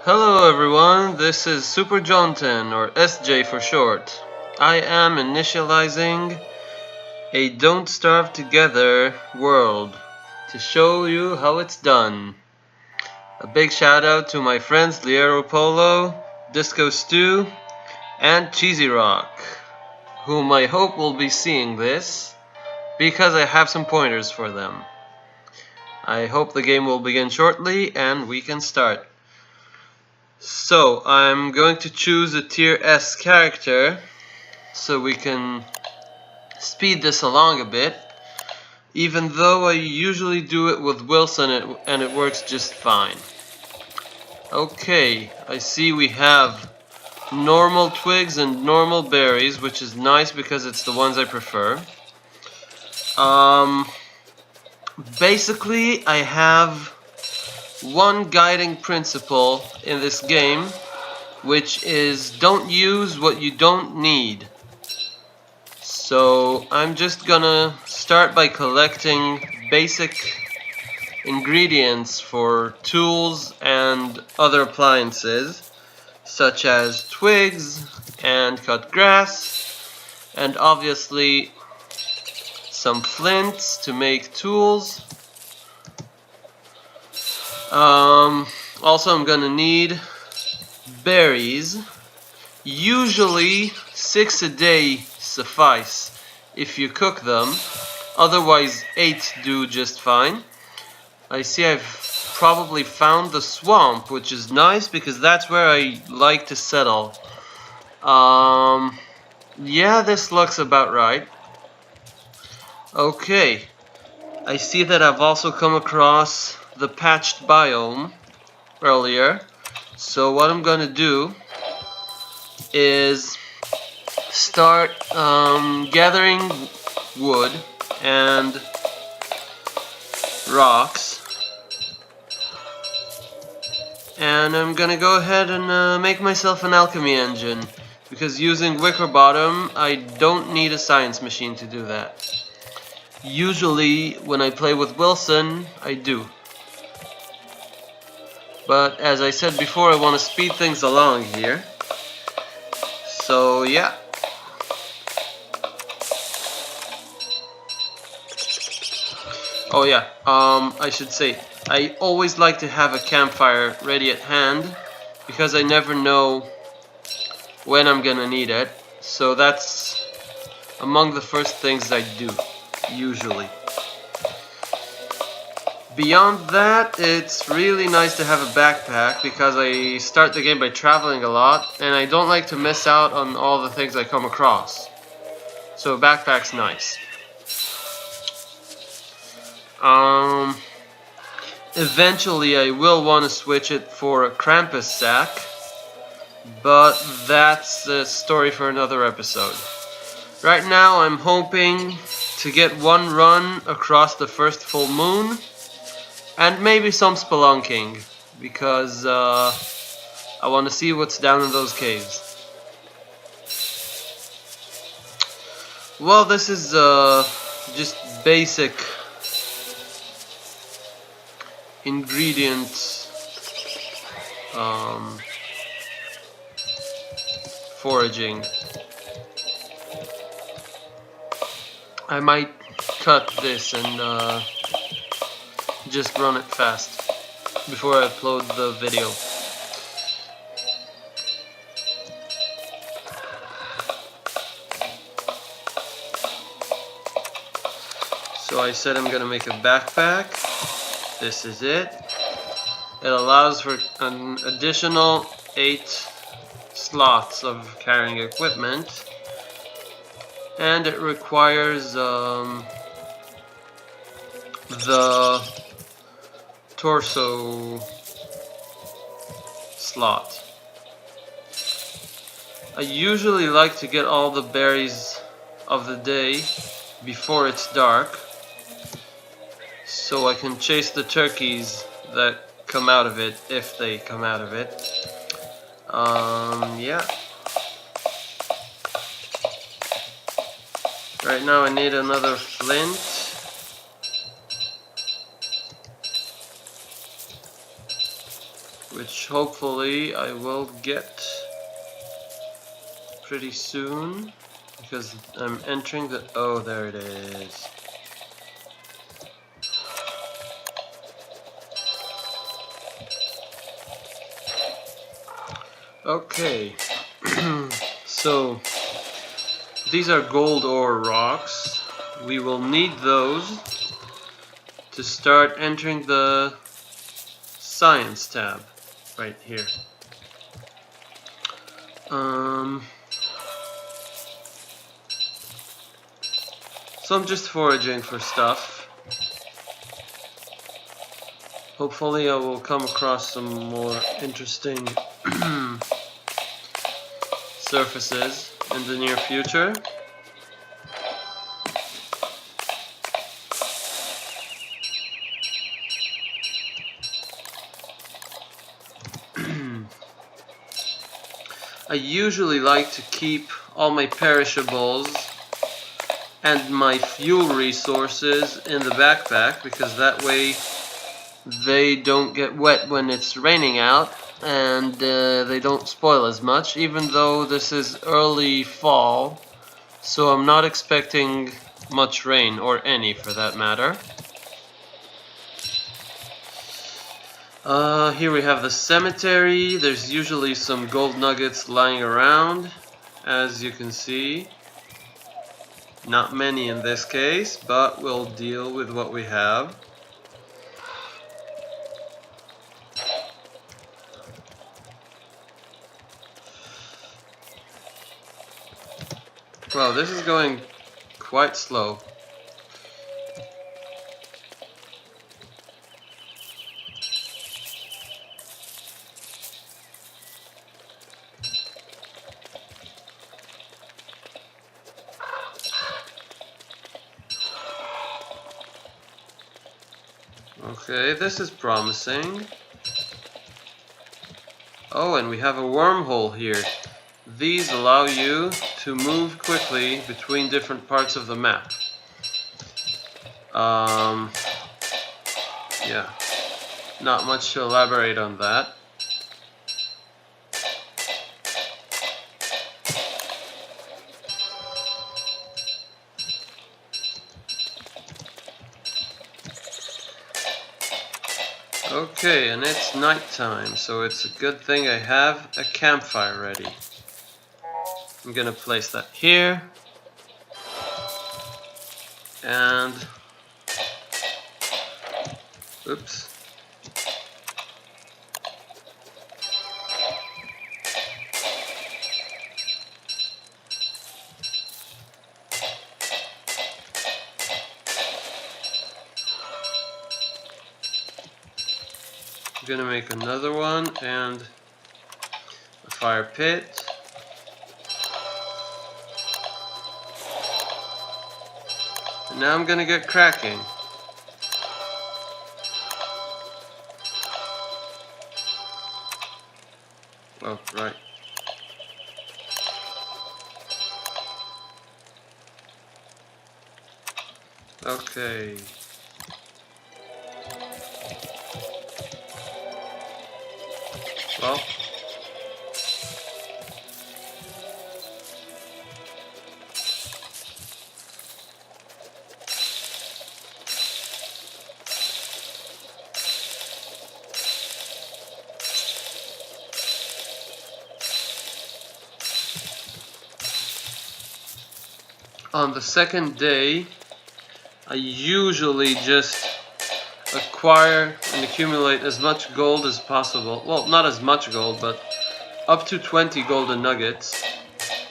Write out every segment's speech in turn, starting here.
Hello everyone, this is Super Jonathan, or SJ for short. I am initializing a Don't Starve Together world to show you how it's done. A big shout out to my friends Liero Polo, Disco Stew, and Cheesy Rock, whom I hope will be seeing this because I have some pointers for them. I hope the game will begin shortly and we can start. So I'm going to choose a tier S character so we can speed this along a bit, even though I usually do it with Wilson and it works just fine. Okay, I see we have normal twigs and normal berries, which is nice because it's the ones I prefer. Basically I have one guiding principle in this game, which is don't use what you don't need. So I'm just gonna start by collecting basic ingredients for tools and other appliances, such as twigs and cut grass, and obviously some flints to make tools. Also I'm gonna need berries. Usually 6 a day suffice if you cook them, otherwise 8 do just fine. I see I've probably found the swamp, which is nice because that's where I like to settle. Yeah, this looks about right. Okay, I see that I've also come across the patched biome earlier, so what I'm gonna do is start gathering wood and rocks, and I'm gonna go ahead and make myself an alchemy engine, because using wicker bottom I don't need a science machine to do that. Usually when I play with Wilson I do, but as I said before, I want to speed things along here, so yeah. Oh yeah, I should say, I always like to have a campfire ready at hand because I never know when I'm gonna need it. So that's among the first things I do, usually. Beyond that, it's really nice to have a backpack because I start the game by traveling a lot and I don't like to miss out on all the things I come across. So a backpack's nice. Eventually I will want to switch it for a Krampus sack, but that's a story for another episode. Right now I'm hoping to get one run across the first full moon, and maybe some spelunking, because I want to see what's down in those caves. Well, this is just basic ingredients foraging. I might cut this and just run it fast before I upload the video. So I said I'm gonna make a backpack. This is it. It allows for an additional 8 slots of carrying equipment, and it requires the torso slot. I usually like to get all the berries of the day before it's dark, so I can chase the turkeys that come out of it, if they come out of it. Yeah. Right now I need another flint. which hopefully I will get pretty soon, because I'm entering the... oh, there it is. Okay, so these are gold ore rocks. We will need those to start entering the science tab right here. So I'm just foraging for stuff. Hopefully I will come across some more interesting surfaces in the near future. I usually like to keep all my perishables and my fuel resources in the backpack, because that way they don't get wet when it's raining out, and they don't spoil as much, even though this is early fall, so I'm not expecting much rain, or any for that matter. Here we have the cemetery. There's usually some gold nuggets lying around, as you can see. Not many in this case, but we'll deal with what we have. Wow, this is going quite slow. Okay, this is promising. Oh, and we have a wormhole here. These allow you to move quickly between different parts of the map. Yeah, not much to elaborate on that. Okay, and it's nighttime, so it's a good thing I have a campfire ready. I'm gonna place that here. And... oops. I'm gonna make another one and a fire pit. And now I'm gonna get cracking. Oh, right. Okay. Well, on the second day, I usually just acquire and accumulate as much gold as possible. Well, not as much gold, but up to 20 golden nuggets,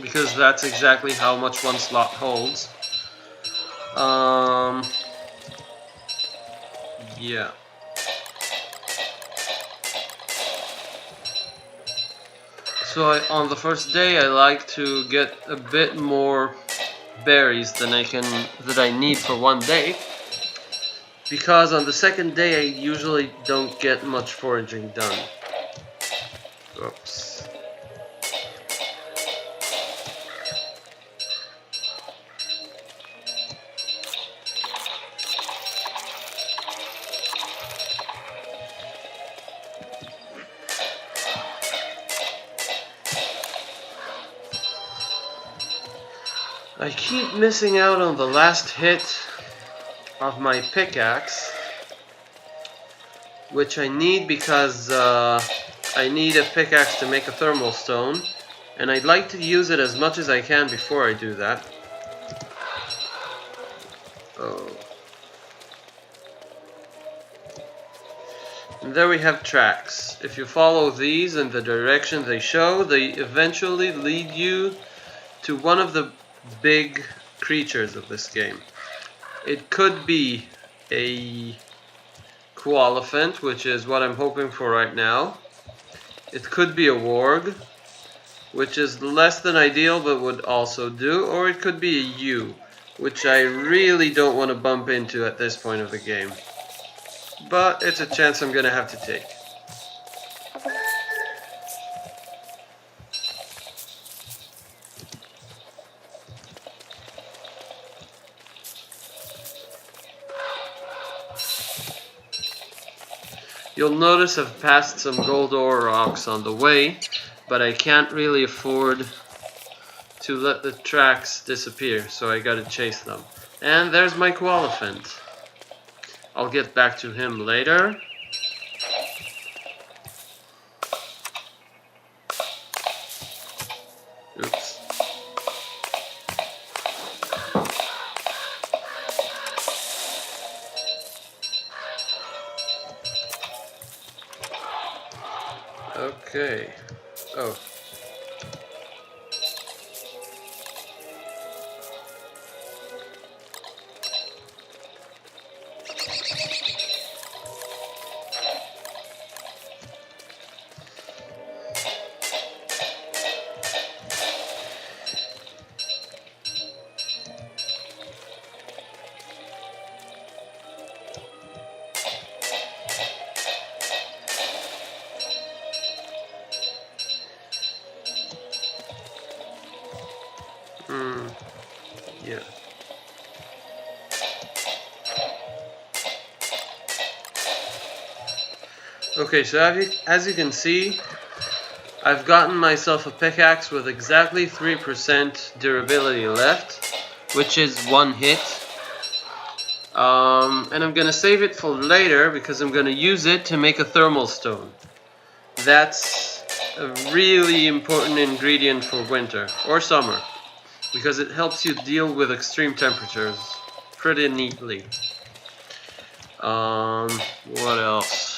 because that's exactly how much one slot holds. Yeah. So on the first day, I like to get a bit more berries than that I need for one day, because on the second day I usually don't get much foraging done. Oops. I keep missing out on the last hit of my pickaxe, which I need because I need a pickaxe to make a thermal stone, and I'd like to use it as much as I can before I do that. Oh. And there we have tracks. If you follow these in the direction they show, they eventually lead you to one of the big creatures of this game. It could be a koalefant, which is what I'm hoping for right now. It could be a warg, which is less than ideal but would also do, or it could be a U, which I really don't want to bump into at this point of the game. But it's a chance I'm gonna have to take. You'll notice I've passed some gold ore rocks on the way, but I can't really afford to let the tracks disappear, so I gotta chase them. And there's my koalefant. I'll get back to him later. Oops. Okay. Oh. Yeah. Okay, so as you can see, I've gotten myself a pickaxe with exactly 3% durability left, which is one hit. And I'm gonna save it for later because I'm gonna use it to make a thermal stone. That's a really important ingredient for winter or summer, because it helps you deal with extreme temperatures pretty neatly. What else?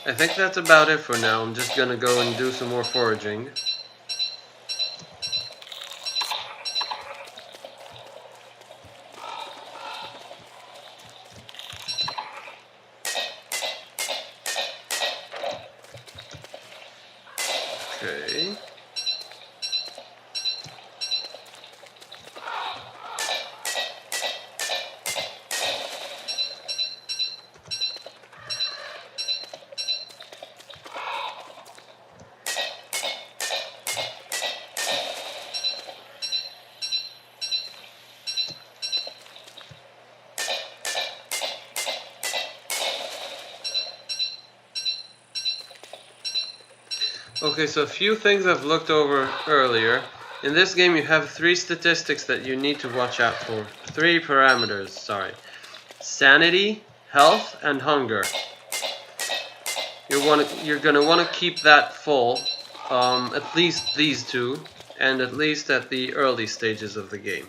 I think that's about it for now. I'm just gonna go and do some more foraging. Okay. Okay, so a few things I've looked over earlier. In this game you have 3 statistics that you need to watch out for. 3 parameters, sorry. Sanity, health, and hunger. You're gonna want to keep that full, at least these 2, and at least at the early stages of the game.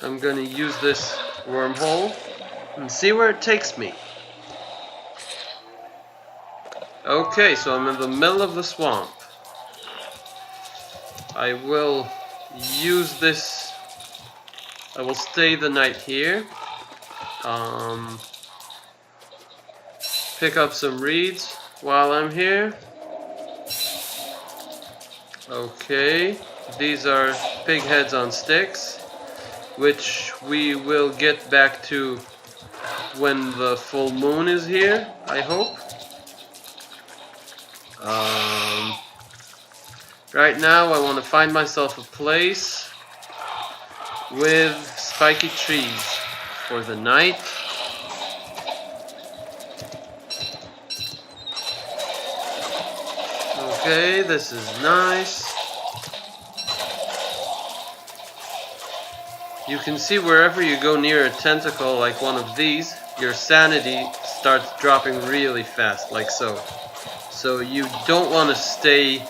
I'm gonna use this wormhole and see where it takes me. Okay, so I'm in the middle of the swamp. I will use this. I will stay the night here. Pick up some reeds while I'm here. Okay, these are pig heads on sticks, which we will get back to when the full moon is here, I hope. Right now I want to find myself a place with spiky trees for the night. Okay, this is nice. You can see wherever you go near a tentacle like one of these, your sanity starts dropping really fast, like so. So you don't want to stay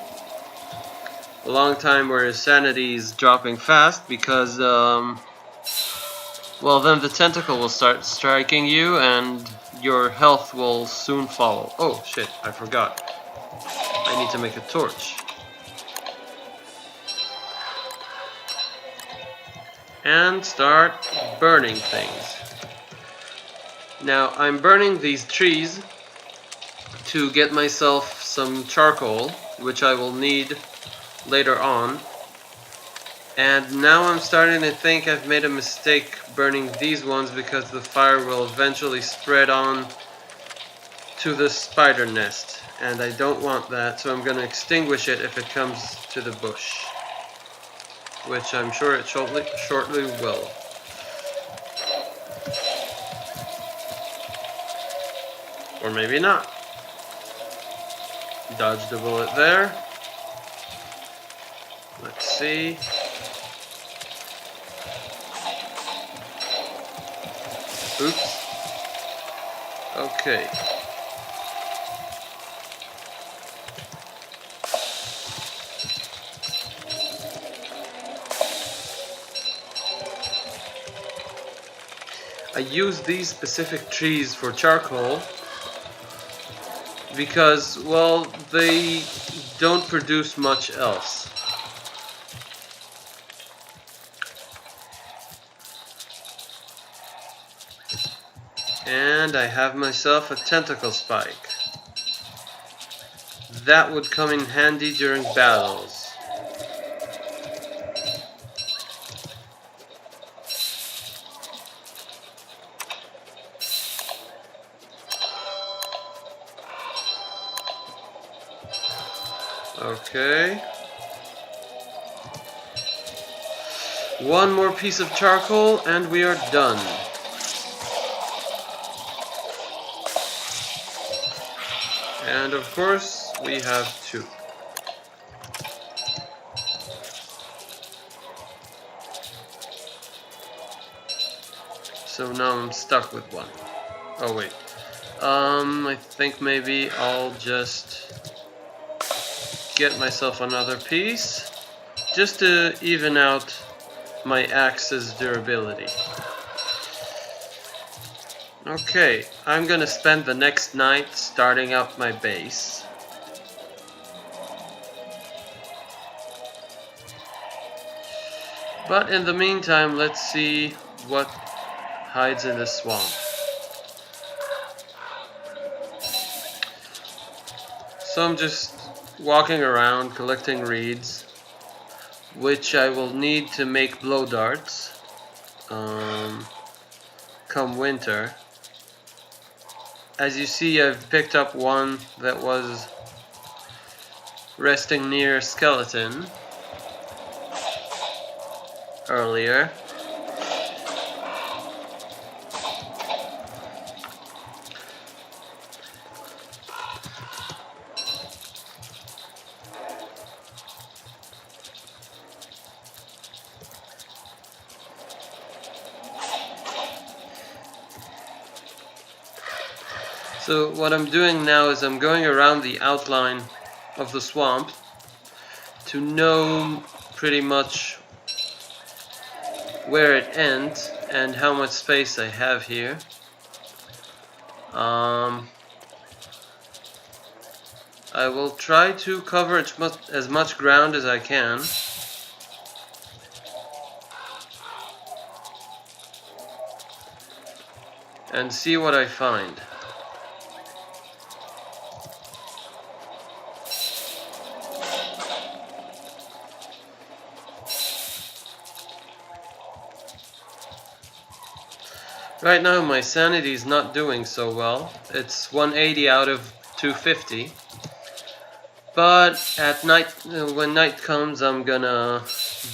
a long time where your sanity is dropping fast because, well, then the tentacle will start striking you and your health will soon follow. Oh shit, I forgot. I need to make a torch. And start burning things. Now I'm burning these trees to get myself some charcoal, which I will need later on. And now I'm starting to think I've made a mistake burning these ones because the fire will eventually spread on to the spider nest. And I don't want that, so I'm going to extinguish it if it comes to the bush. Which I'm sure it shortly will. Or maybe not. Dodge the bullet there. Let's see. Oops. Okay. I use these specific trees for charcoal because, well, they don't produce much else. And I have myself a tentacle spike. That would come in handy during battles. Okay. One more piece of charcoal and we are done. And of course, we have two. So now I'm stuck with one. Oh wait. I think maybe I'll just get myself another piece just to even out my axe's durability. Okay, I'm gonna spend the next night starting up my base. But in the meantime, let's see what hides in the swamp. So I'm just walking around collecting reeds, which I will need to make blow darts come winter. As you see, I've picked up one that was resting near a skeleton earlier. So what I'm doing now is I'm going around the outline of the swamp to know pretty much where it ends and how much space I have here. I will try to cover as much ground as I can. And see what I find. Right now my sanity is not doing so well. It's 180 out of 250. But at night, when night comes, I'm gonna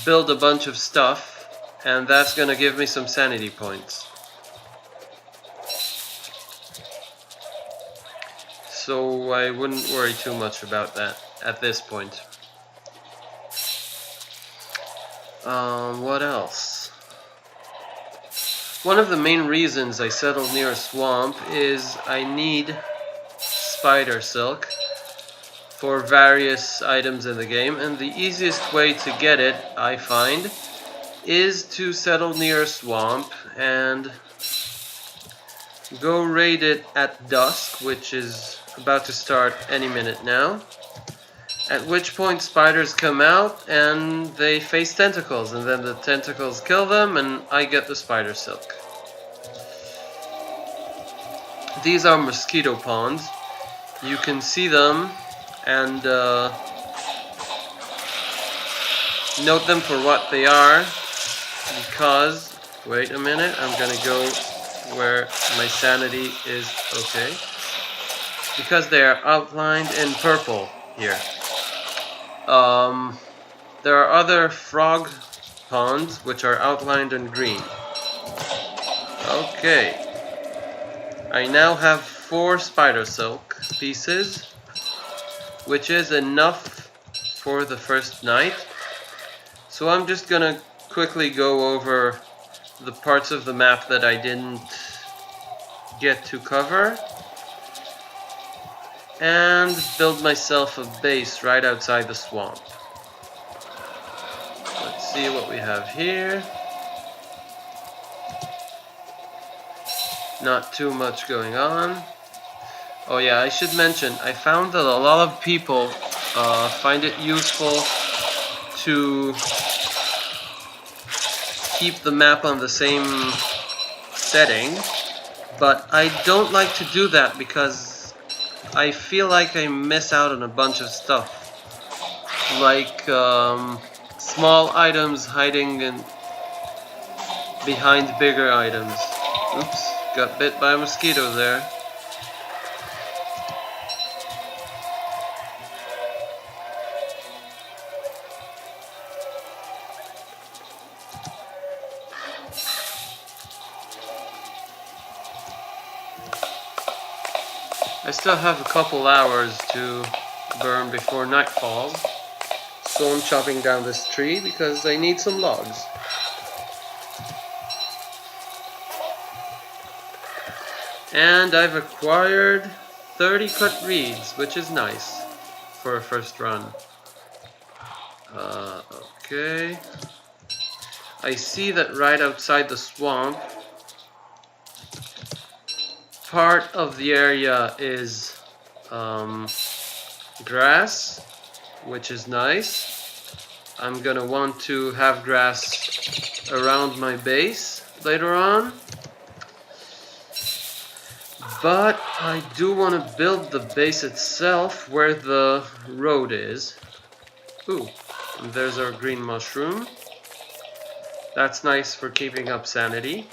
build a bunch of stuff, and that's gonna give me some sanity points. So I wouldn't worry too much about that. at this point. What else? One of the main reasons I settled near a swamp is I need spider silk for various items in the game, and the easiest way to get it, I find, is to settle near a swamp and go raid it at dusk, which is about to start any minute now. At which point spiders come out and they face tentacles, and then the tentacles kill them and I get the spider silk. These are mosquito ponds. You can see them and note them for what they are, because, wait a minute, I'm gonna go where my sanity is okay, because they are outlined in purple here. There are other frog ponds which are outlined in green. Okay, I now have 4 spider silk pieces, which is enough for the first night. So I'm just gonna quickly go over the parts of the map that I didn't get to cover and build myself a base right outside the swamp. Let's see what we have here. Not too much going on. Oh yeah, I should mention, I found that a lot of people find it useful to keep the map on the same setting, but I don't like to do that because I feel like I miss out on a bunch of stuff, like small items hiding behind bigger items. Oops, got bit by a mosquito there. I still have a couple hours to burn before night falls, so I'm chopping down this tree because I need some logs. And I've acquired 30 cut reeds, which is nice for a first run. Okay. I see that right outside the swamp, part of the area is grass, which is nice. I'm gonna want to have grass around my base later on. But I do want to build the base itself where the road is. Ooh, and there's our green mushroom. That's nice for keeping up sanity.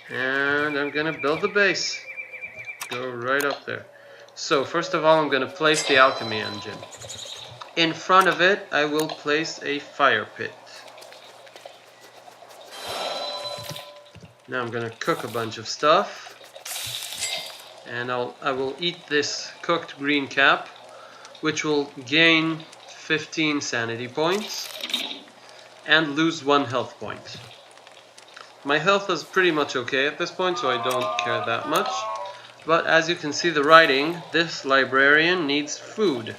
And I'm gonna build the base. Go right up there. So first of all, I'm gonna place the alchemy engine. In front of it, I will place a fire pit. Now I'm gonna cook a bunch of stuff, and I will eat this cooked green cap, which will gain 15 sanity points and lose 1 health point. My health is pretty much okay at this point, so I don't care that much. But as you can see the writing, this librarian needs food.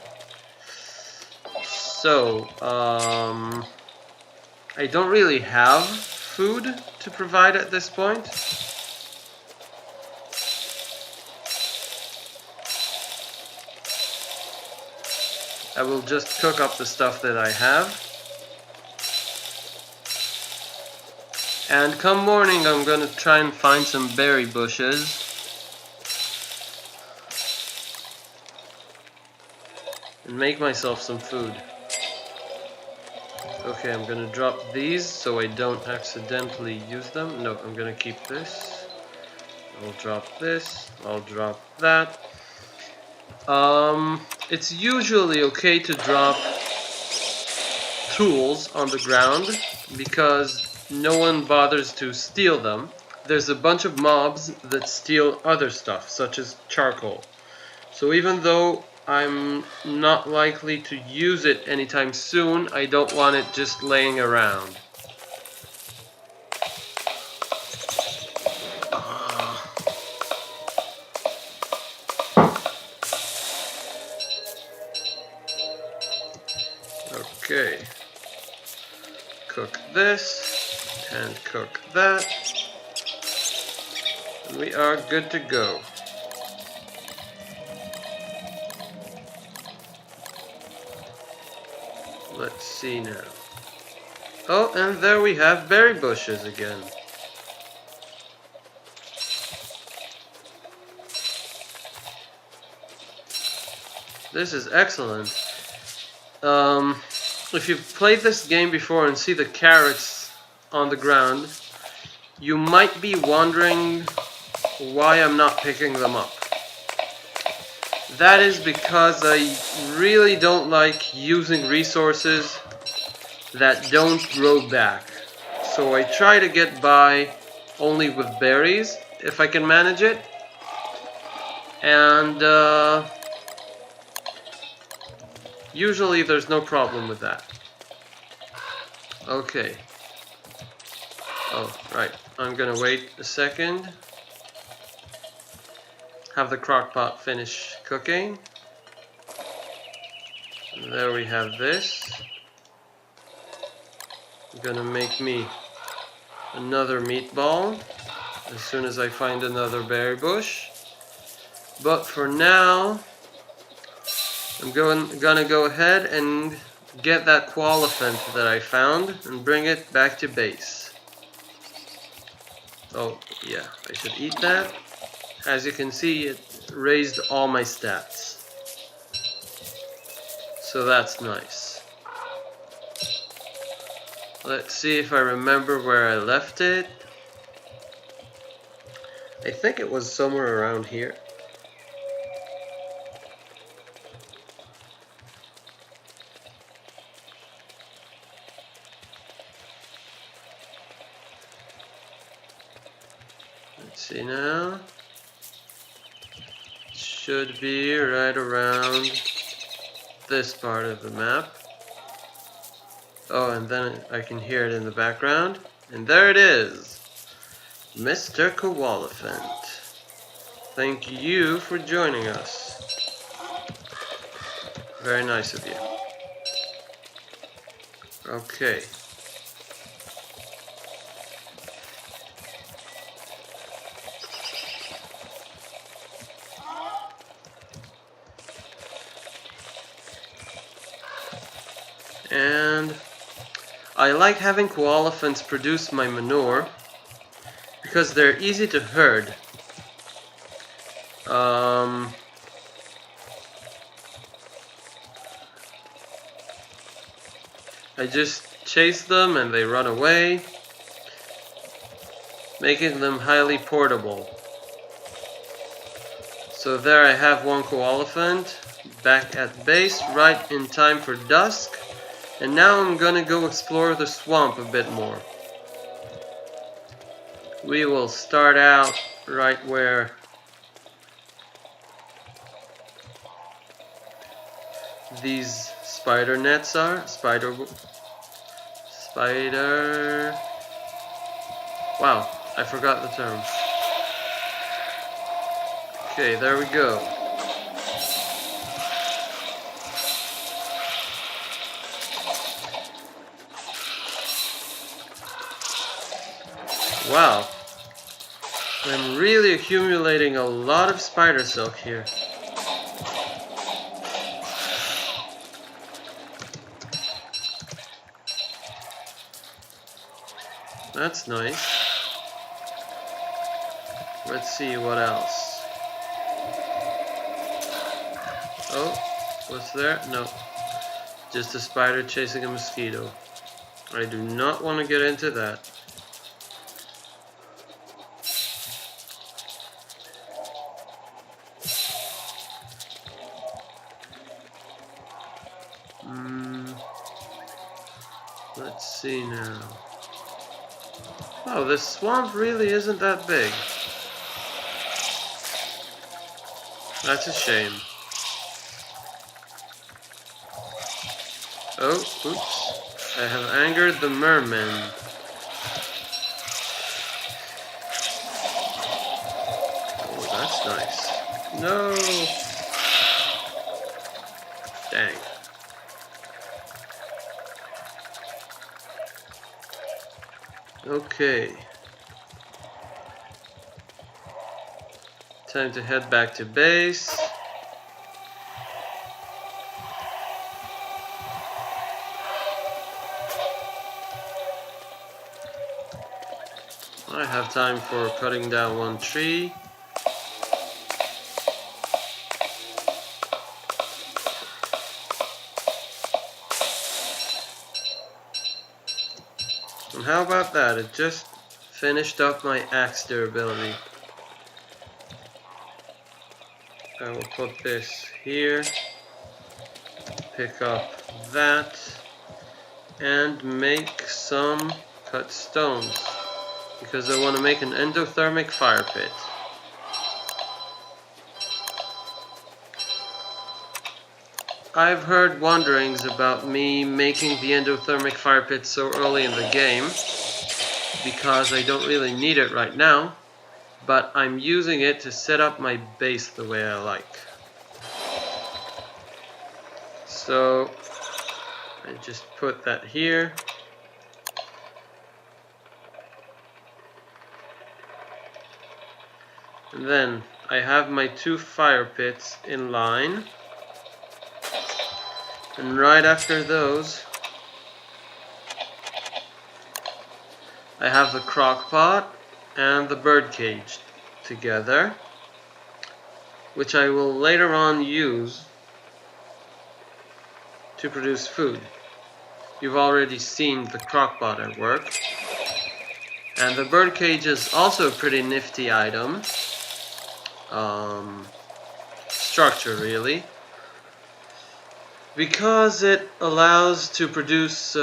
So, I don't really have food to provide at this point. I will just cook up the stuff that I have. And come morning, I'm gonna try and find some berry bushes. And make myself some food. Okay, I'm gonna drop these so I don't accidentally use them. No, I'm gonna keep this. I'll drop this. I'll drop that. It's usually okay to drop tools on the ground because no one bothers to steal them. There's a bunch of mobs that steal other stuff, such as charcoal. So even though I'm not likely to use it anytime soon, I don't want it just laying around. Okay. Cook this and cook that. And we are good to go. Let's see now. Oh, and there we have berry bushes again. This is excellent. If you've played this game before and see the carrots on the ground, you might be wondering why I'm not picking them up. That is because I really don't like using resources that don't grow back. So I try to get by only with berries, if I can manage it. And usually there's no problem with that. Okay. Oh, right. I'm gonna wait a second. Have the crock pot finish cooking. There we have this. I'm gonna make me another meatball as soon as I find another berry bush. But for now, I'm gonna go ahead and get that koalaphant that I found and bring it back to base. Oh yeah, I should eat that. As you can see, it raised all my stats. So that's nice. Let's see if I remember where I left it. I think it was somewhere around here. Let's see now. Should be right around this part of the map. Oh, and then I can hear it in the background. And there it is. Mr. Koalaphant. Thank you for joining us. Very nice of you. Okay. And I like having koalaphants produce my manure because they're easy to herd. I just chase them and they run away, making them highly portable. So there I have one koalaphant back at base right in time for dusk. And now I'm gonna go explore the swamp a bit more. We will start out right where these spider nets are. Wow, I forgot the term. Okay, there we go. Wow, I'm really accumulating a lot of spider silk here. That's nice. Let's see what else. Oh, what's there? No, just a spider chasing a mosquito. I do not want to get into that. Let's see now. Oh, this swamp really isn't that big. That's a shame. Oh, oops. I have angered the merman. Oh, that's nice. No! Dang. Okay. Time to head back to base. I have time for cutting down one tree. And how about that? It just finished up my axe durability. I will put this here, pick up that, and make some cut stones, because I want to make an endothermic fire pit. I've heard wonderings about me making the endothermic fire pit so early in the game, because I don't really need it right now, but I'm using it to set up my base the way I like. So I just put that here. And then I have my 2 fire pits in line. And right after those, I have the crock pot and the bird cage together, which I will later on use to produce food. You've already seen the crock pot at work. And the bird cage is also a pretty nifty item. Structure, really. Because it allows to produce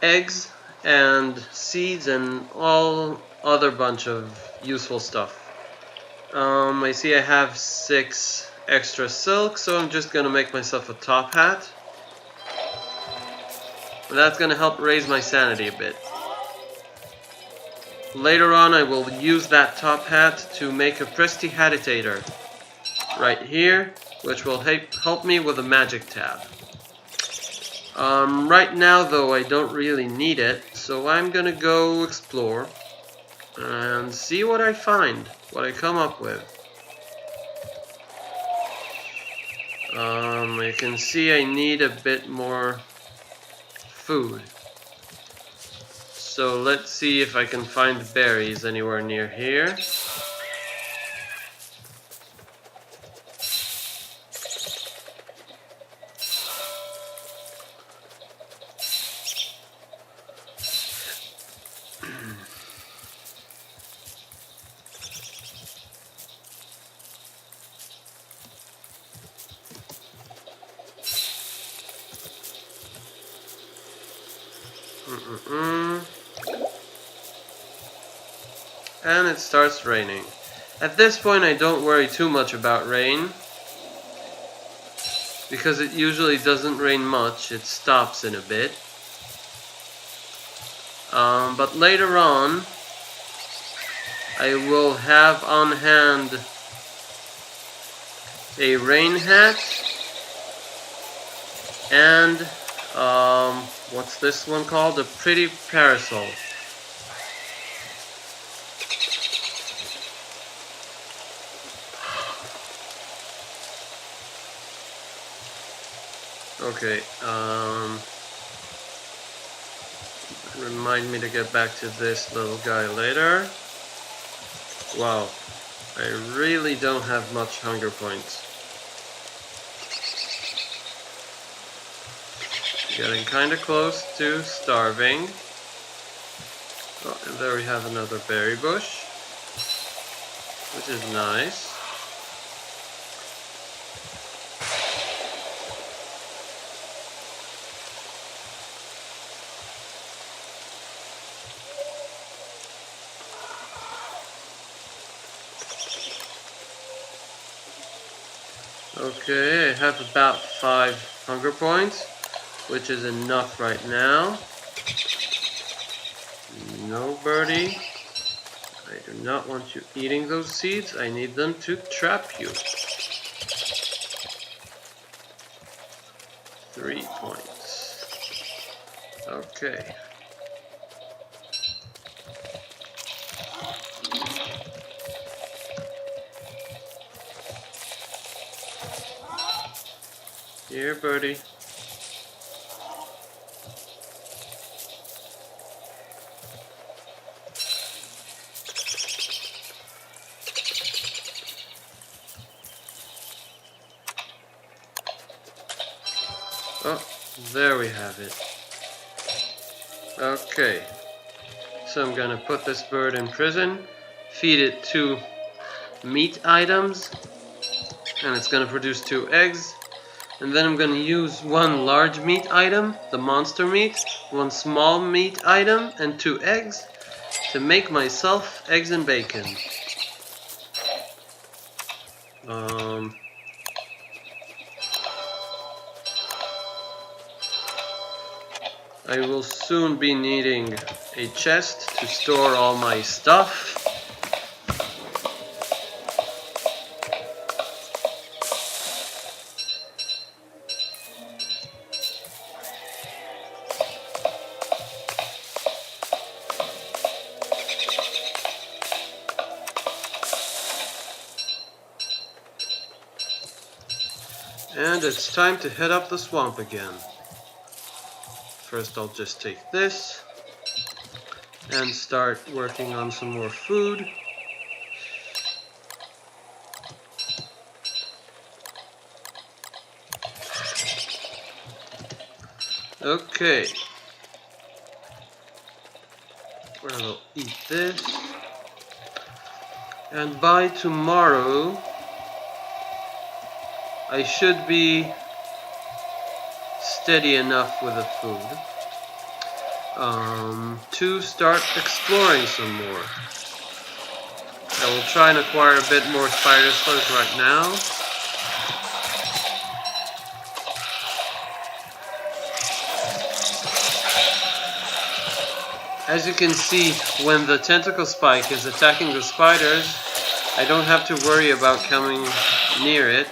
eggs and seeds and all other bunch of useful stuff. I see I have 6 extra silk, so I'm just gonna make myself a top hat. And that's gonna help raise my sanity a bit. Later on I will use that top hat to make a prestidigitator right here, which will help me with a magic tab. Right now though I don't really need it, so I'm gonna go explore and see what I find, what I come up with. You can see I need a bit more food. So let's see if I can find berries anywhere near here. And it starts raining. At this point I don't worry too much about rain, because it usually doesn't rain much, it stops in a bit. But later on I will have on hand a rain hat and what's this one called? A pretty parasol. Okay, remind me to get back to this little guy later. Wow, I really don't have much hunger points. Getting kinda close to starving. Oh, and there we have another berry bush, which is nice. Okay, I have about 5 hunger points, which is enough right now. No, birdie. I do not want you eating those seeds. I need them to trap you. 3 points. Okay. Here, birdie. Oh, there we have it. Okay. So I'm gonna put this bird in prison, feed it 2 meat items, and it's gonna produce 2 eggs. And then I'm gonna use 1 large meat item, the monster meat, 1 small meat item, and 2 eggs to make myself eggs and bacon. I will soon be needing a chest to store all my stuff. And it's time to head up the swamp again. First I'll just take this and start working on some more food. Okay. We'll eat this. And by tomorrow I should be steady enough with the food to start exploring some more. I will try and acquire a bit more spider slugs right now. As you can see, when the tentacle spike is attacking the spiders, I don't have to worry about coming near it.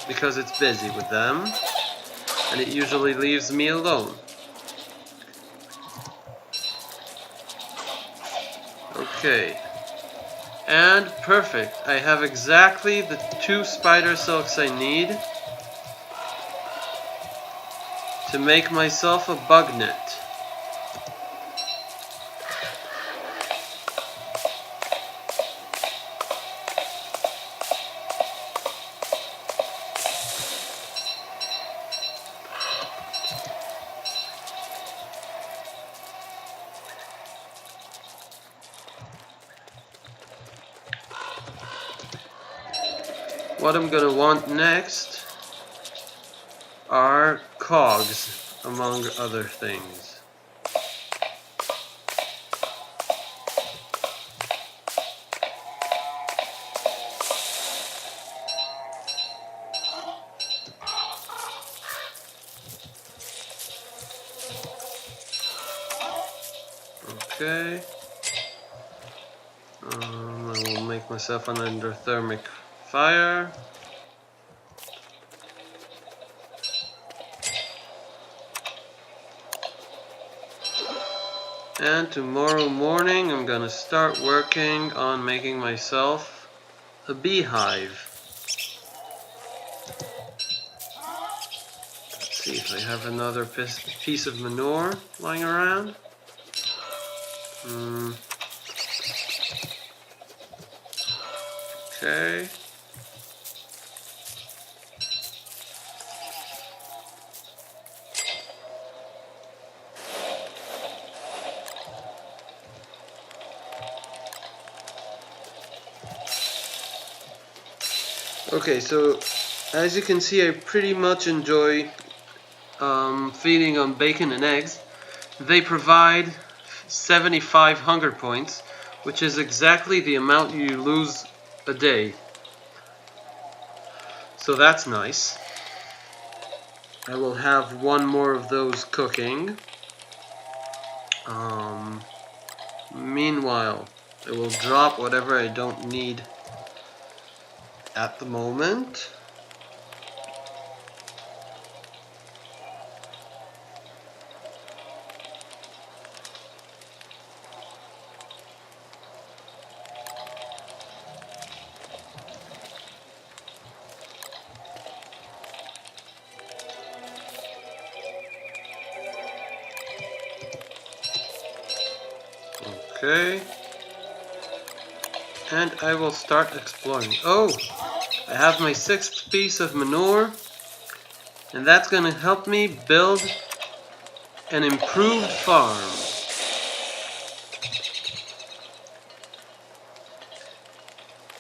Because it's busy with them, and it usually leaves me alone. Okay, and perfect. I have exactly the 2 spider silks I need to make myself a bug net. What I'm gonna want next are cogs, among other things. Okay. I will make myself an endothermic fire. And tomorrow morning I'm gonna start working on making myself a beehive. Let's see if I have another piece of manure lying around. Okay. Okay, so as you can see, I pretty much enjoy feeding on bacon and eggs. They provide 75 hunger points, which is exactly the amount you lose a day So that's nice. I will have one more of those cooking. Meanwhile, I will drop whatever I don't need at the moment. Okay. And I will start exploring. Oh! I have my 6th piece of manure. And that's gonna help me build an improved farm.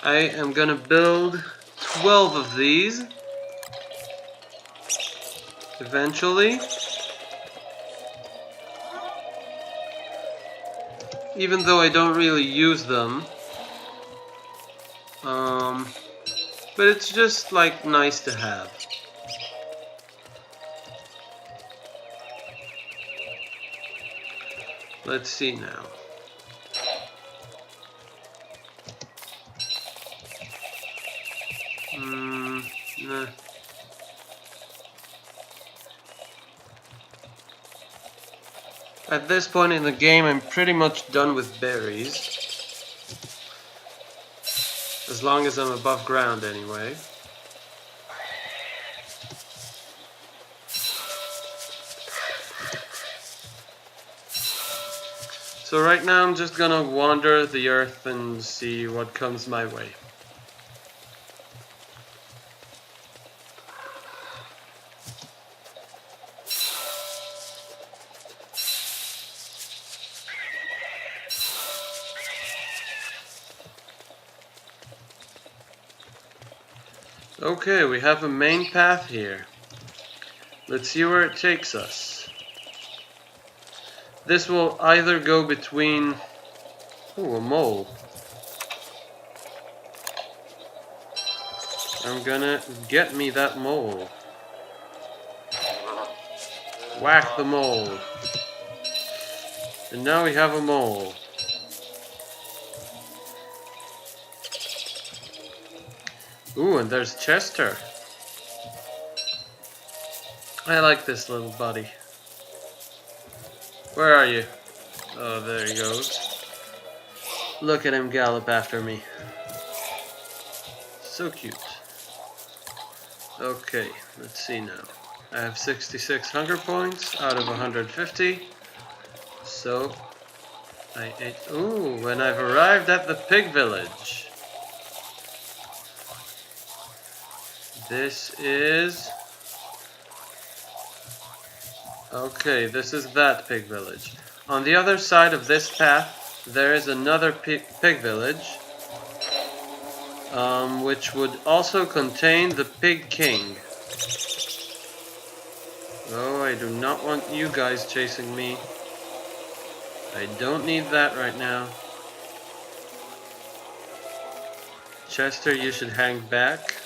I am gonna build 12 of these. Eventually. Even though I don't really use them. But it's just like nice to have. Let's see now. Nah. At this point in the game, I'm pretty much done with berries. As long as I'm above ground, anyway. So right now, I'm just gonna wander the earth and see what comes my way. Okay, we have a main path here. Let's see where it takes us. This will either go between... Ooh, a mole. I'm gonna get me that mole. Whack the mole. And now we have a mole. Ooh, and there's Chester. I like this little buddy. Where are you? Oh, there he goes. Look at him gallop after me. So cute. Okay, let's see now. I have 66 hunger points out of 150. So, I ate... Ooh, and I've arrived at the pig village. This is... Okay, this is that pig village. On the other side of this path, there is another pig village, which would also contain the Pig King. Oh, I do not want you guys chasing me. I don't need that right now. Chester, you should hang back.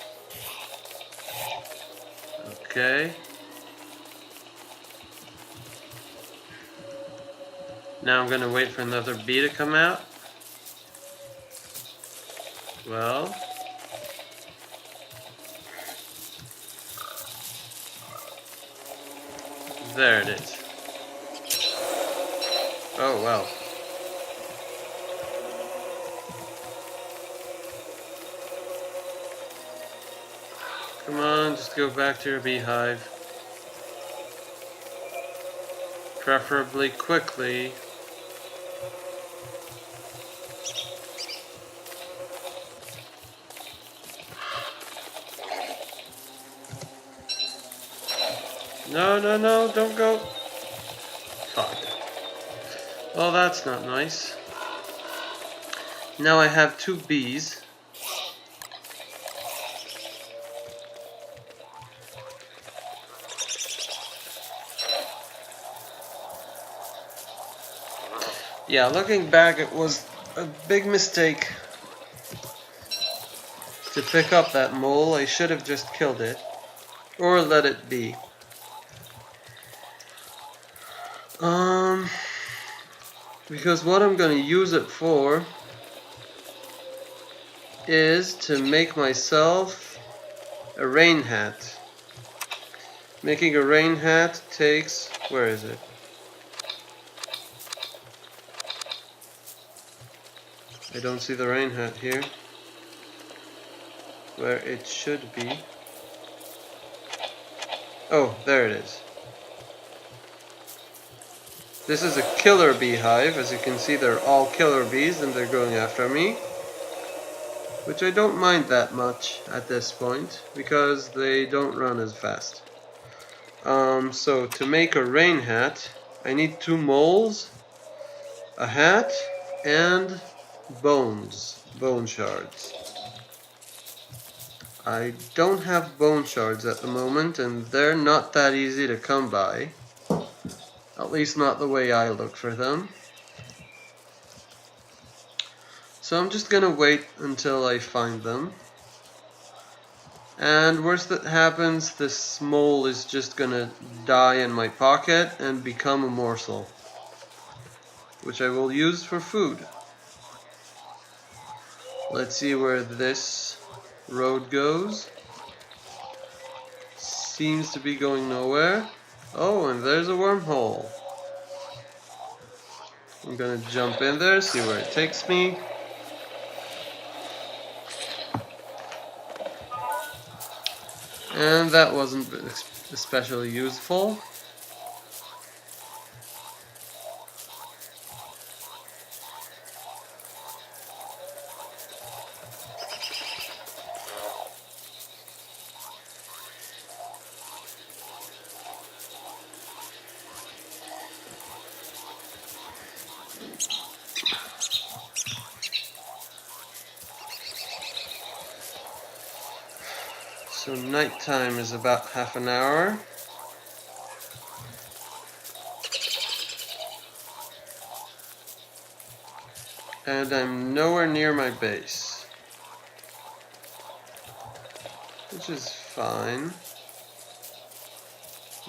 Okay. Now I'm gonna wait for another bee to come out. Well. There it is. Oh, well. Come on, just go back to your beehive. Preferably quickly. No, no, no, don't go. Fuck. Well, that's not nice. Now I have 2 bees. Yeah, looking back, it was a big mistake to pick up that mole, I should have just killed it. Or let it be. Because what I'm going to use it for is to make myself a rain hat. Making a rain hat takes... where is it? I don't see the rain hat here. Where it should be. Oh, there it is. This is a killer beehive. As you can see, they're all killer bees and they're going after me. Which I don't mind that much at this point, because they don't run as fast. So to make a rain hat, I need 2 moles, a hat, and bone shards. I don't have bone shards at the moment, and they're not that easy to come by. At least not the way I look for them. So I'm just gonna wait until I find them. And worst that happens, this mole is just gonna die in my pocket and become a morsel, which I will use for food. Let's see where this road goes. Seems to be going nowhere. Oh, and there's a wormhole. I'm gonna jump in there, see where it takes me. And that wasn't especially useful. So nighttime is about half an hour. And I'm nowhere near my base, which is fine.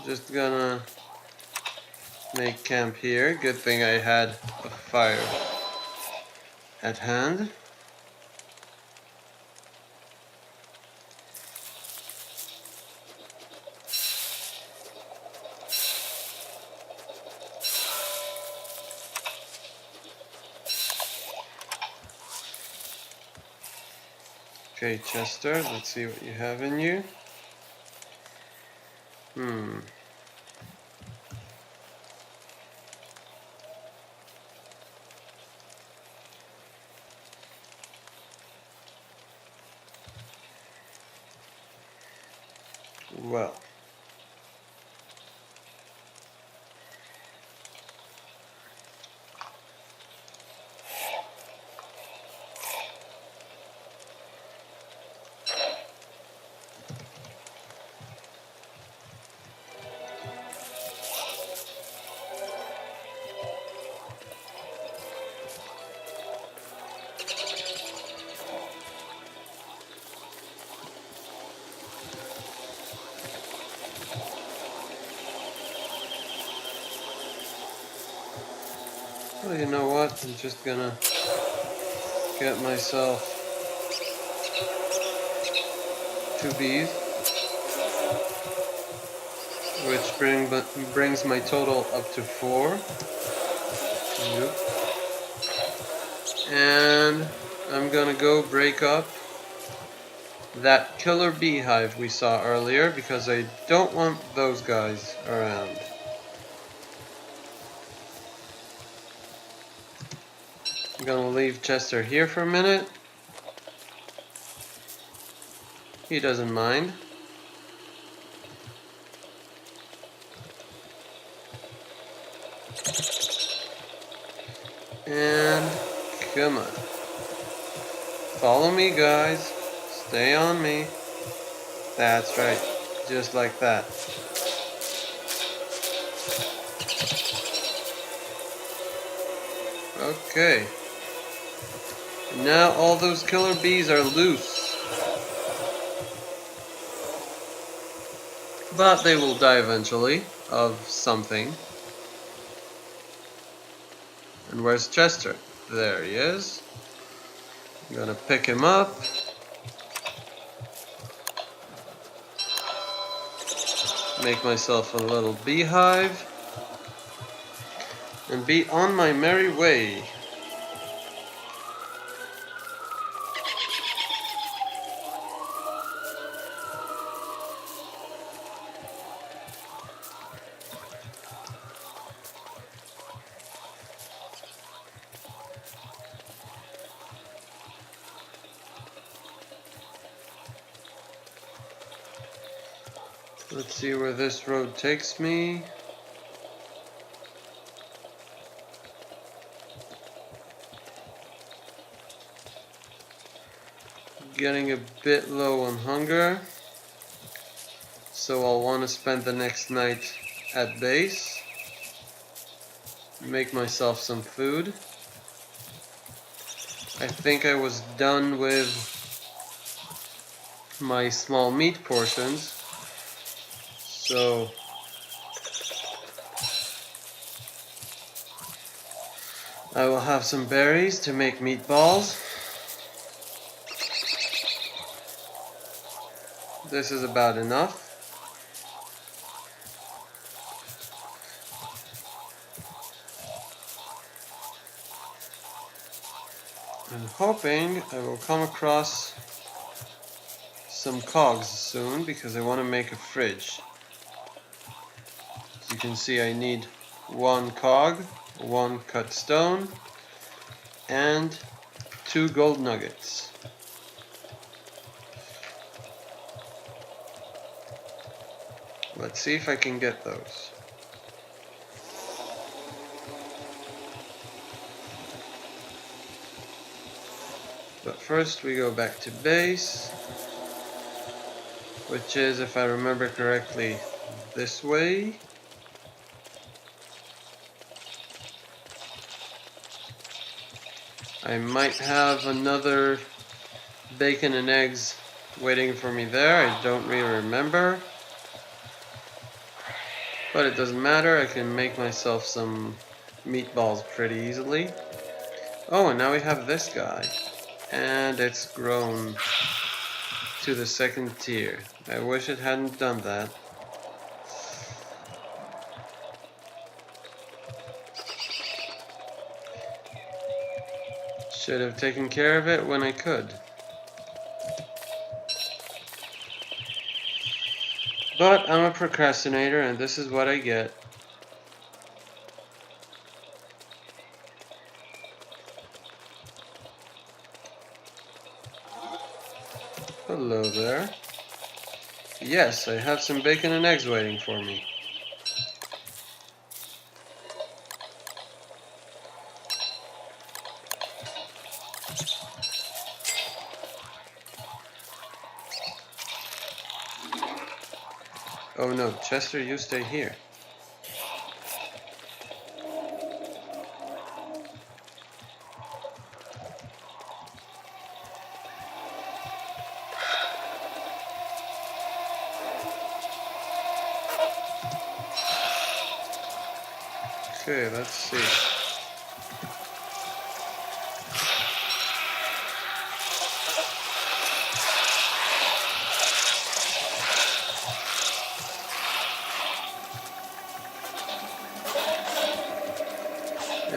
Just gonna make camp here. Good thing I had a fire at hand. Okay, Chester, let's see what you have in you. Well. Well, you know what? I'm just gonna get myself 2 bees, which brings my total up to 4. Yep. And I'm gonna go break up that killer beehive we saw earlier, because I don't want those guys around. I'm gonna leave Chester here for a minute. He doesn't mind. And come on. Follow me, guys. Stay on me. That's right. Just like that. Okay. Now all those killer bees are loose. But they will die eventually of something. And where's Chester? There he is. I'm gonna pick him up. Make myself a little beehive. And be on my merry way. Let's see where this road takes me. Getting a bit low on hunger, so I'll want to spend the next night at base. Make myself some food. I think I was done with my small meat portions, so I will have some berries to make meatballs. This is about enough. I'm hoping I will come across some cogs soon because I want to make a fridge. As you can see, I need 1 cog, 1 cut stone, and 2 gold nuggets. Let's see if I can get those. But first we go back to base, which is, if I remember correctly, this way. I might have another bacon and eggs waiting for me there. I don't really remember. But it doesn't matter, I can make myself some meatballs pretty easily. Oh, and now we have this guy. And it's grown to the 2nd tier. I wish it hadn't done that. Should have taken care of it when I could. But I'm a procrastinator and this is what I get. Hello there. Yes, I have some bacon and eggs waiting for me. Oh no, Chester, you stay here. Okay, let's see.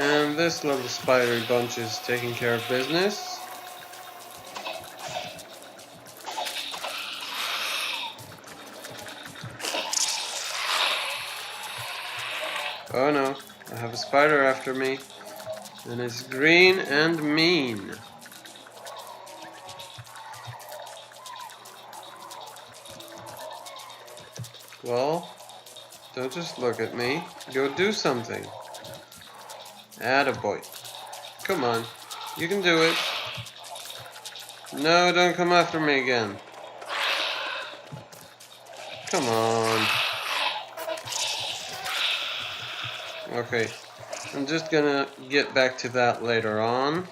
And this little spidery bunch is taking care of business. Oh no, I have a spider after me. And it's green and mean. Well, don't just look at me. Go do something. Attaboy. Come on. You can do it. No, don't come after me again. Come on. Okay. I'm just gonna get back to that later on.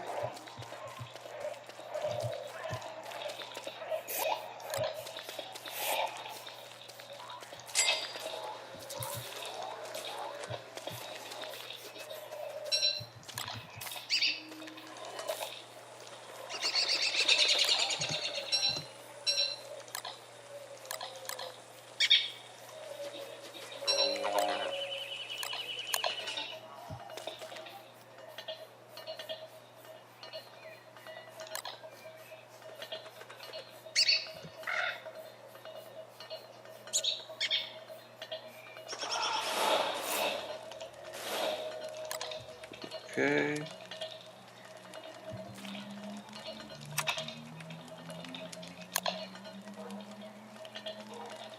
Okay.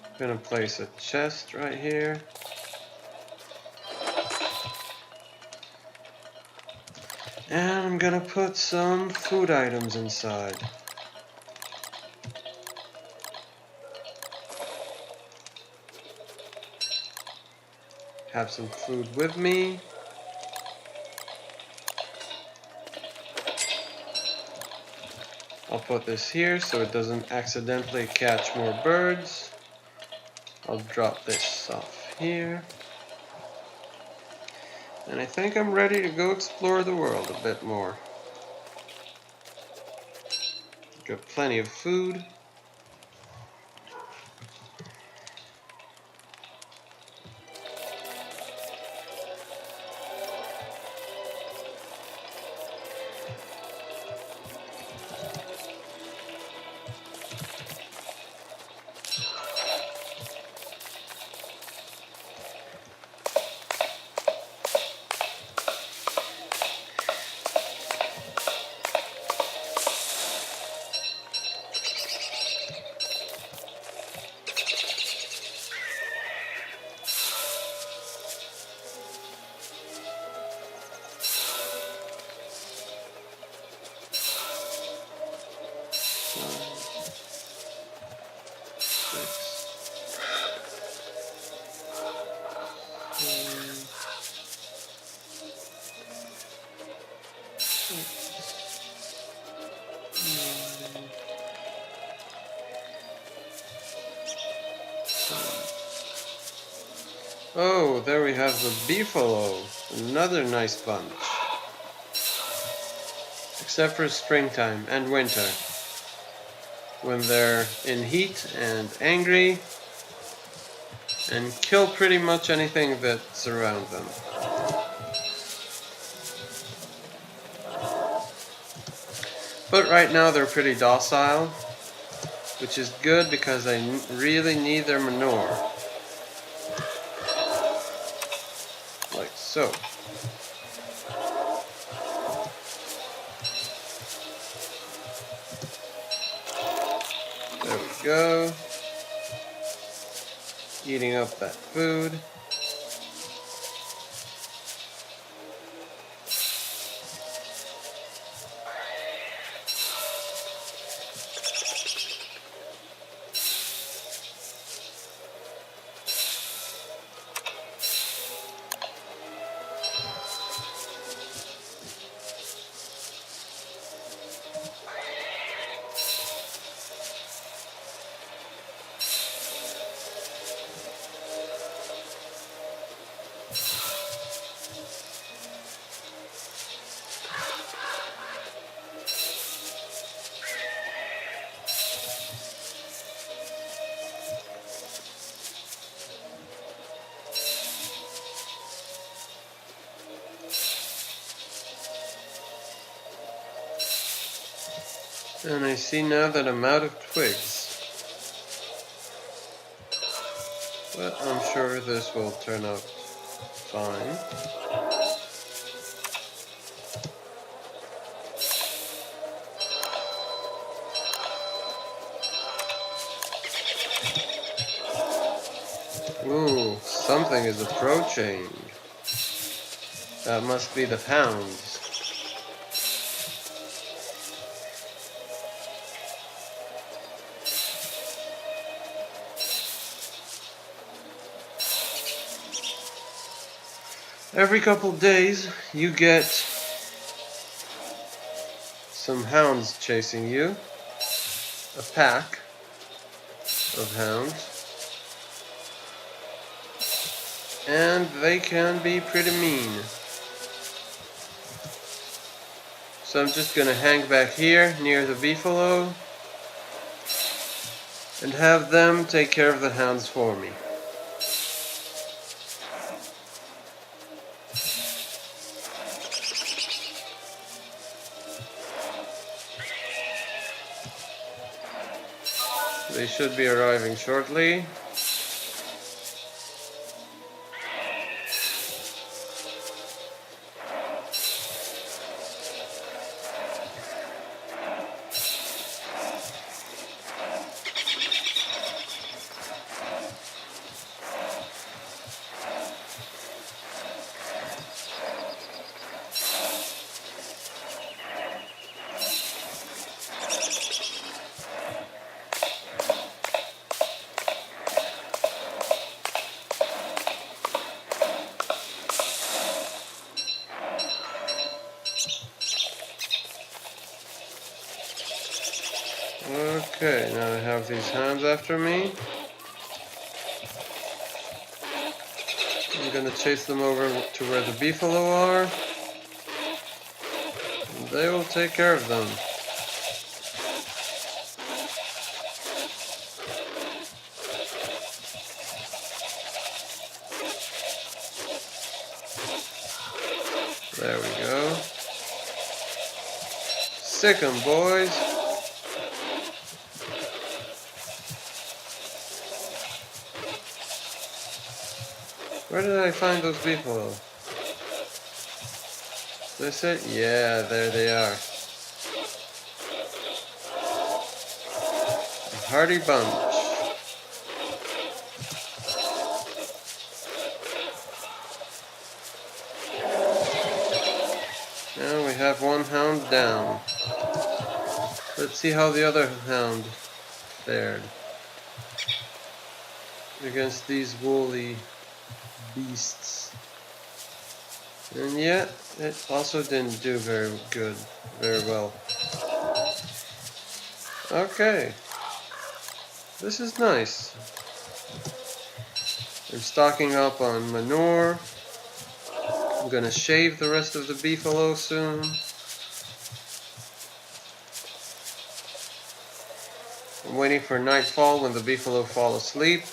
I'm gonna place a chest right here. And I'm gonna put some food items inside. Have some food with me. I'll put this here so it doesn't accidentally catch more birds. I'll drop this off here. And I think I'm ready to go explore the world a bit more. Got plenty of food. Oh, there we have the beefalo. Another nice bunch. Except for springtime and winter, when they're in heat and angry and kill pretty much anything that's around them. But right now they're pretty docile, which is good because I really need their manure. Like so. There we go. Eating up that food. And I see now that I'm out of twigs. But I'm sure this will turn out fine. Ooh, something is approaching. That must be the hounds. Every couple days, you get some hounds chasing you. A pack of hounds. And they can be pretty mean. So I'm just gonna hang back here near the beefalo and have them take care of the hounds for me. They should be arriving shortly. Okay, now I have these hounds after me. I'm gonna chase them over to where the beefalo are. And they will take care of them. There we go. Sick 'em, boys. Where did I find those beefalo? This it? Yeah, there they are. A hearty bunch. Now we have one hound down. Let's see how the other hound fared against these woolly beasts. And yet, it also didn't do very well. Okay, this is nice. I'm stocking up on manure. I'm gonna shave the rest of the beefalo soon. I'm waiting for nightfall when the beefalo fall asleep.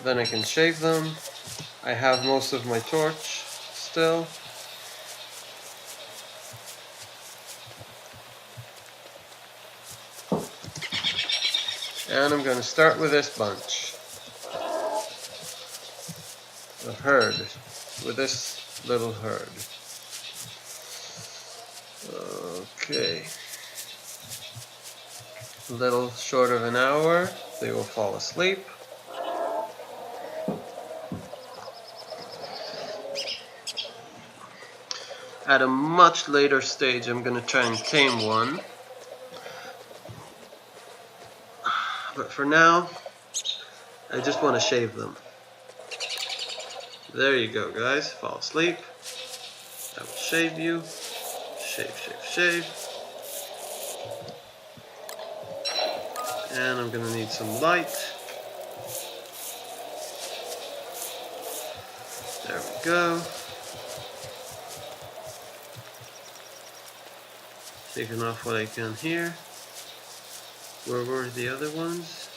Then I can shave them. I have most of my torch still. And I'm going to start with this bunch. The herd. With this little herd. Okay. A little short of an hour, they will fall asleep. At a much later stage, I'm going to try and tame one. But for now, I just want to shave them. There you go, guys. Fall asleep. I will shave you. Shave, shave, shave. And I'm going to need some light. There we go. Taking off what I can here. Where were the other ones?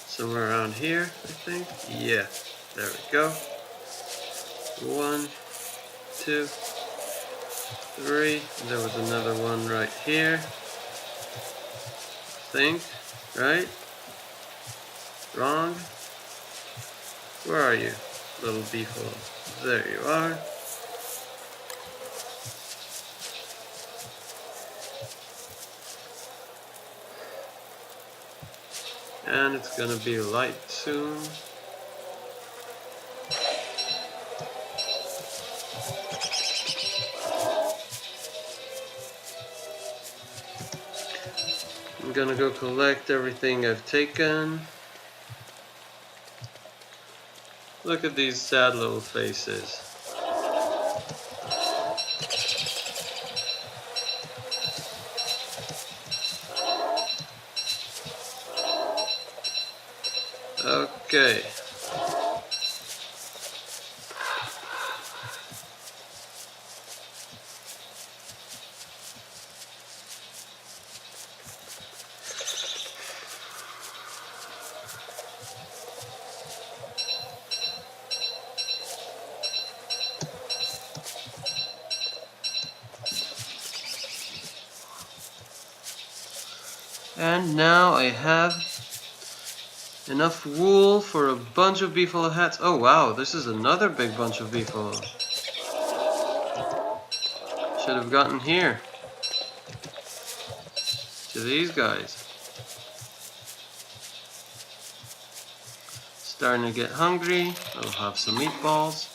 Somewhere around here, I think. Yeah, there we go. 1, 2, 3. There was another one right here. I think, right? Wrong? Where are you, little beefalo? There you are. And it's gonna be light soon. I'm gonna go collect everything I've taken. Look at these sad little faces. Okay. And now I have enough wool for a bunch of beefalo hats. Oh wow, this is another big bunch of beefalo. Should have gotten here. To these guys. Starting to get hungry. I'll have some meatballs.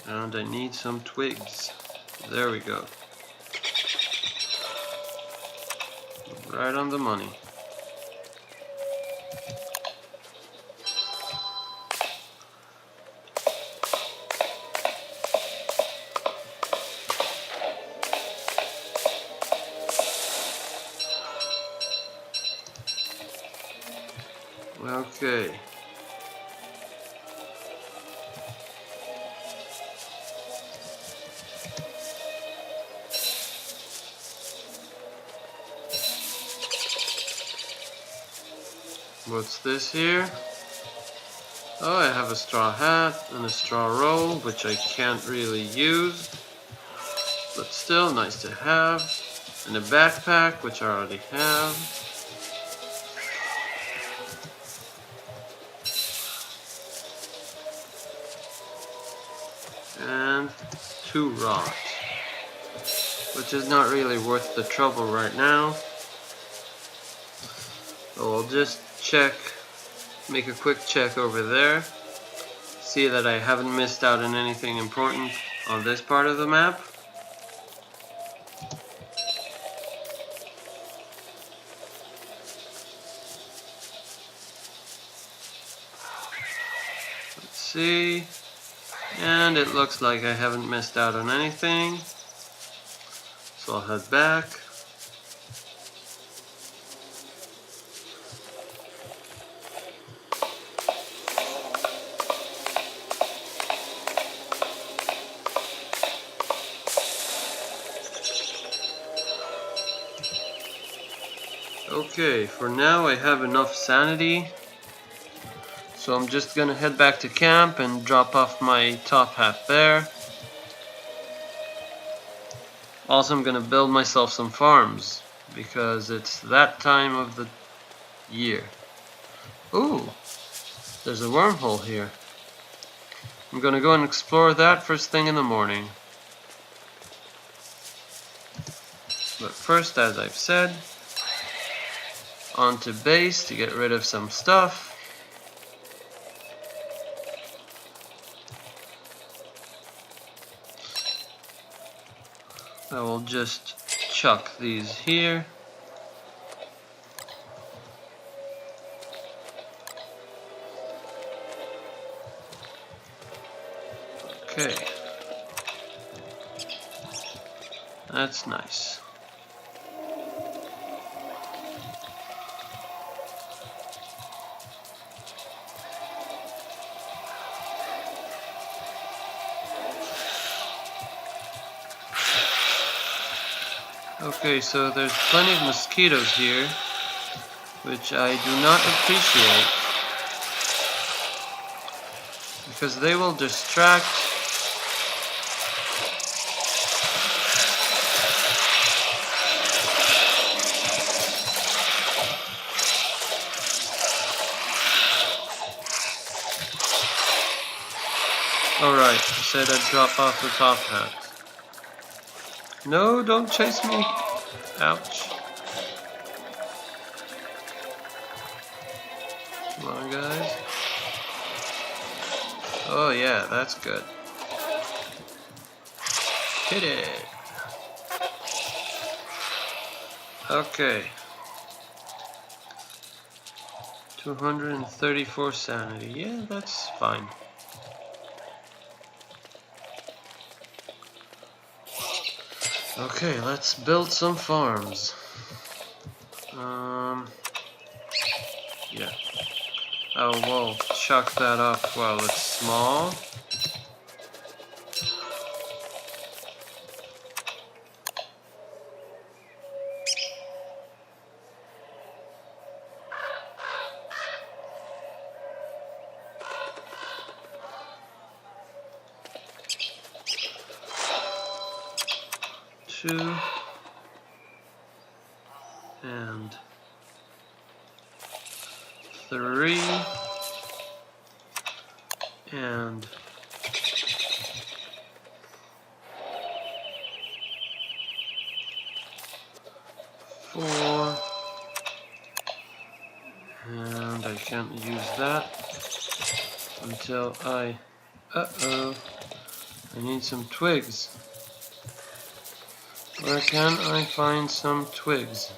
And I need some twigs. There we go. Right on the money. Okay. What's this here? Oh, I have a straw hat and a straw roll, which I can't really use, but still nice to have. And a backpack, which I already have. And 2 rods, which is not really worth the trouble right now. So I'll just check, make a quick check over there, see that I haven't missed out on anything important on this part of the map. Let's see, and it looks like I haven't missed out on anything, so I'll head back. Okay, for now I have enough sanity, so I'm just gonna head back to camp and drop off my top hat there. Also, I'm gonna build myself some farms, because it's that time of the year. Ooh, there's a wormhole here. I'm gonna go and explore that first thing in the morning. But first, as I've said, onto base to get rid of some stuff. I will just chuck these here. Okay. That's nice. Okay, so there's plenty of mosquitoes here, which I do not appreciate, because they will distract Alright, I said I'd drop off the top hat. No, don't chase me. Ouch. Come on, guys. Oh yeah, that's good. Hit it. Okay. 234 sanity. Yeah, that's fine. Okay, let's build some farms. Yeah. Oh, we'll chuck that up while it's small. Two. And 3. And 4. And I can't use that until I need some twigs. Where can I find some twigs?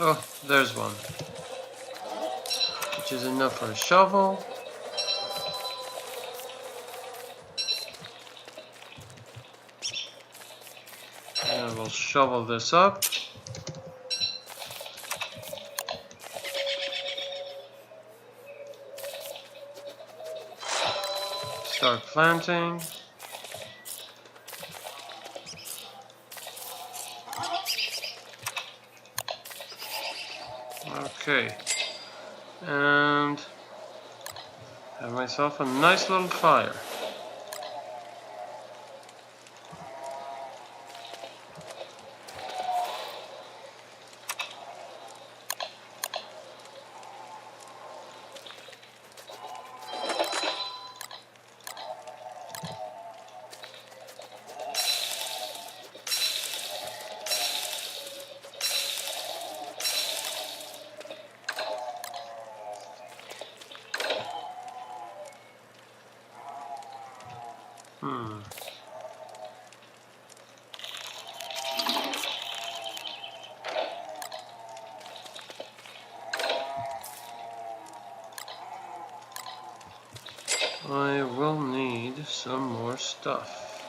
Oh, there's one, which is enough for a shovel. And we'll shovel this up. Start planting. Okay. And have myself a nice little fire. I will need some more stuff.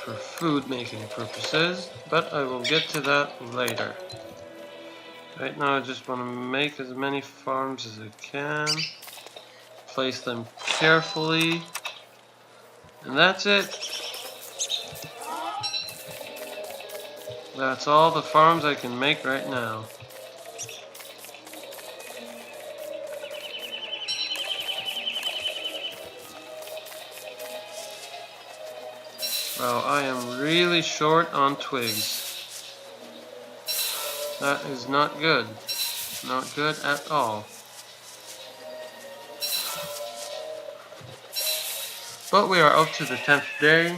For food making purposes, but I will get to that later. Right now I just want to make as many farms as I can, place them carefully, and that's it. That's all the farms I can make right now. Wow, I am really short on twigs. That is not good. Not good at all. But we are up to the 10th day,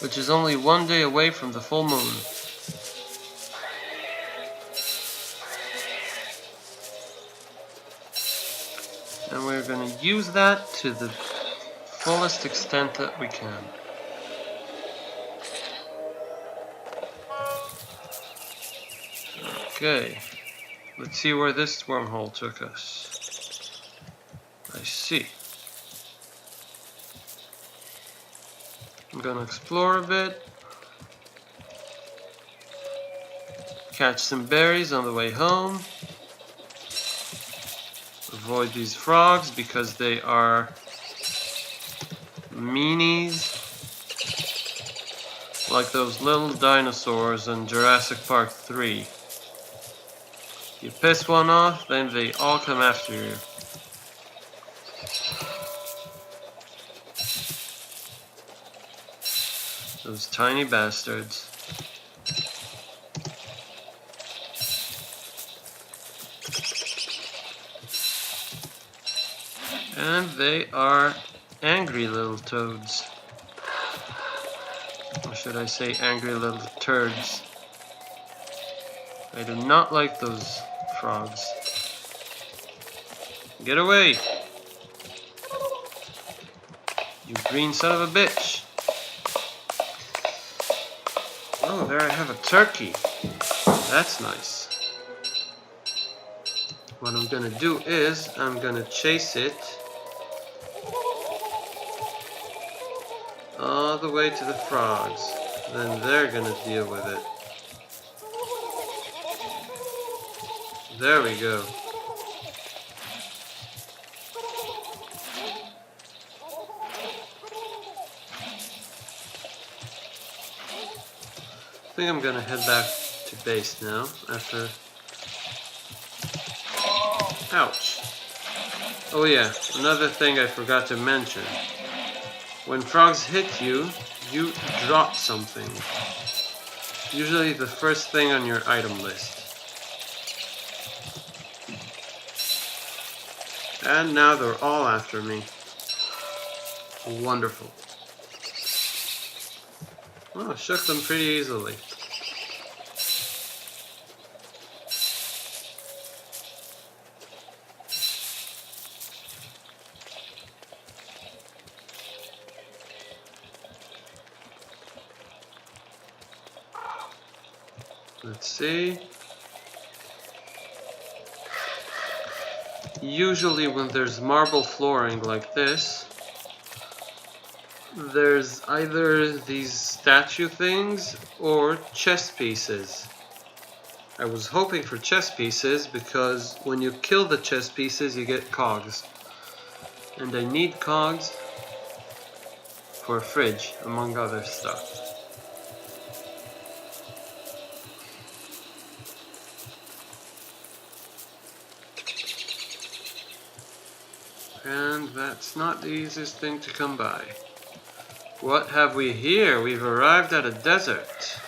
which is only one day away from the full moon. And we're going to use that to the fullest extent that we can. Okay, let's see where this wormhole took us. I see. I'm gonna explore a bit, catch some berries on the way home, avoid these frogs because they are meanies, like those little dinosaurs in Jurassic Park 3. You piss one off, then they all come after you. Those tiny bastards. And they are angry little toads. Or should I say angry little turds. I do not like those frogs. Get away! You green son of a bitch! Oh, there I have a turkey. That's nice. What I'm gonna do is, I'm gonna chase it all the way to the frogs. Then they're gonna deal with it. There we go. I think I'm gonna head back to base now after... Ouch. Oh yeah, another thing I forgot to mention. When frogs hit you, you drop something. Usually the first thing on your item list. And now they're all after me. Wonderful. Oh, shook them pretty easily. Let's see. Usually when there's marble flooring like this, there's either these statue things or chess pieces. I was hoping for chess pieces because when you kill the chess pieces you get cogs. And I need cogs for a fridge, among other stuff. And that's not the easiest thing to come by. What have we here? We've arrived at a desert.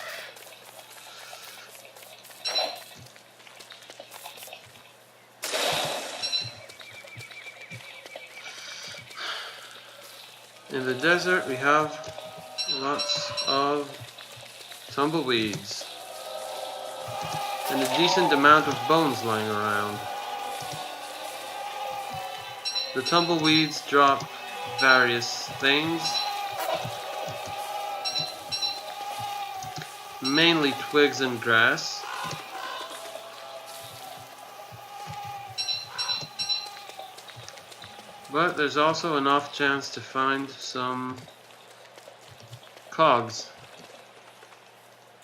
In the desert we have lots of tumbleweeds and a decent amount of bones lying around. The tumbleweeds drop various things, mainly twigs and grass. But there's also an off chance to find some cogs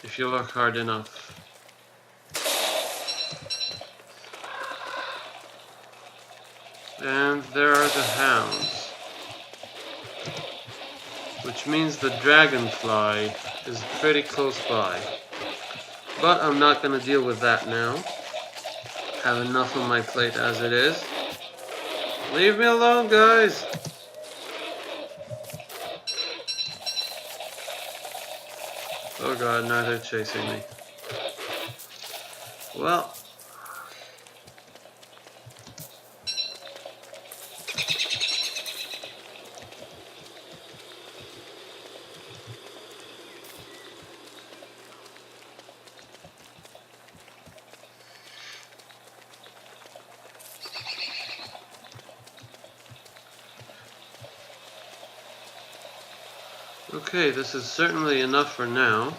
if you look hard enough. And there are the hounds, which means the dragonfly is pretty close by. But I'm not going to deal with that now. Have enough on my plate as it is. Leave me alone, guys! Oh god, now they're chasing me. Well, okay, this is certainly enough for now.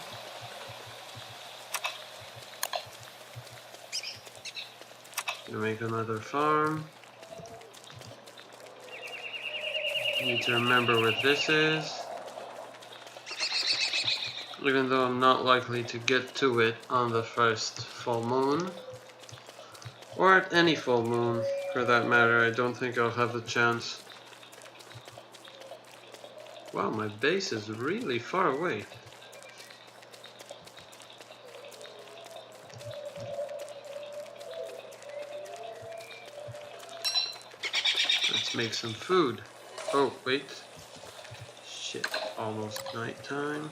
Gonna make another farm. Need to remember what this is. Even though I'm not likely to get to it on the first full moon. Or at any full moon, for that matter. I don't think I'll have the chance. Wow, my base is really far away. Let's make some food. Oh, wait. Shit, almost nighttime.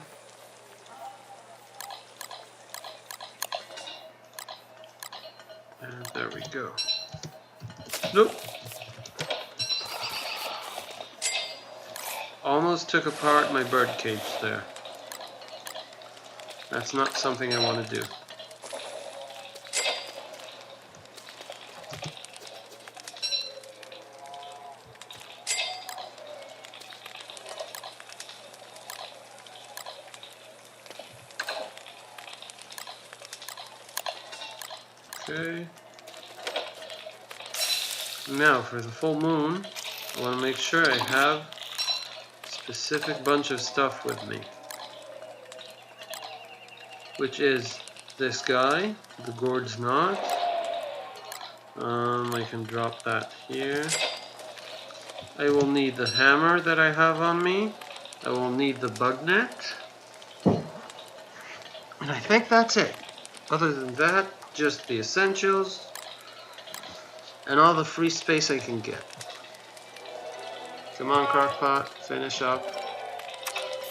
And there we go. Nope. Almost took apart my bird cage there. That's not something I want to do. Okay. Now for the full moon, I want to make sure I have a specific bunch of stuff with me. Which is this guy, the gourd's knot. I can drop that here. I will need the hammer that I have on me. I will need the bug net. And I think that's it. Other than that, just the essentials and all the free space I can get. Come on, crockpot, finish up.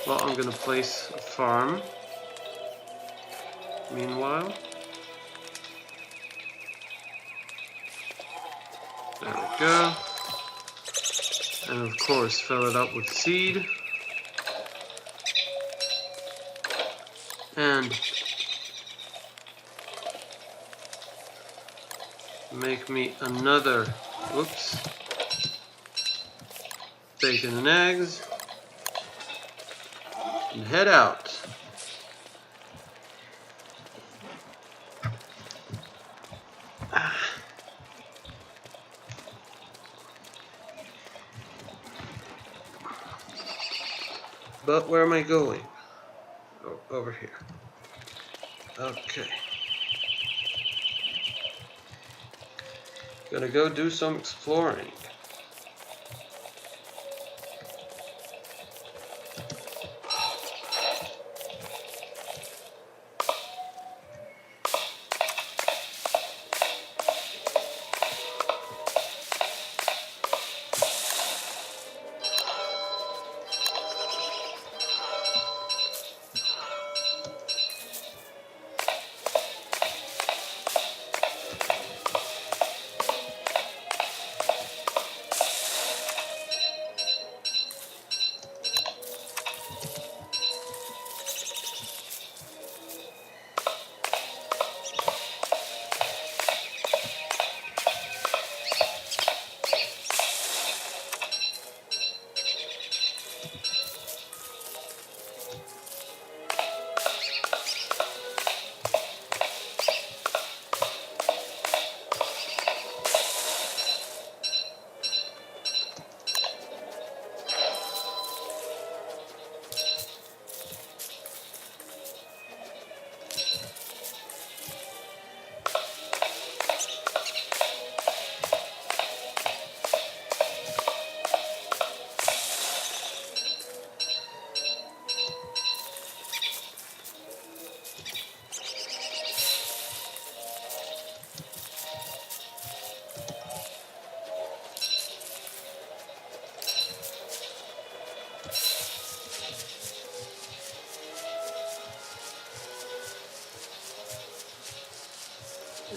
Well, I'm gonna place a farm. Meanwhile, there we go. And of course, fill it up with seed. And make me another, whoops, bacon and eggs, and head out. But where am I going? Oh, over here. Okay. Gonna go do some exploring.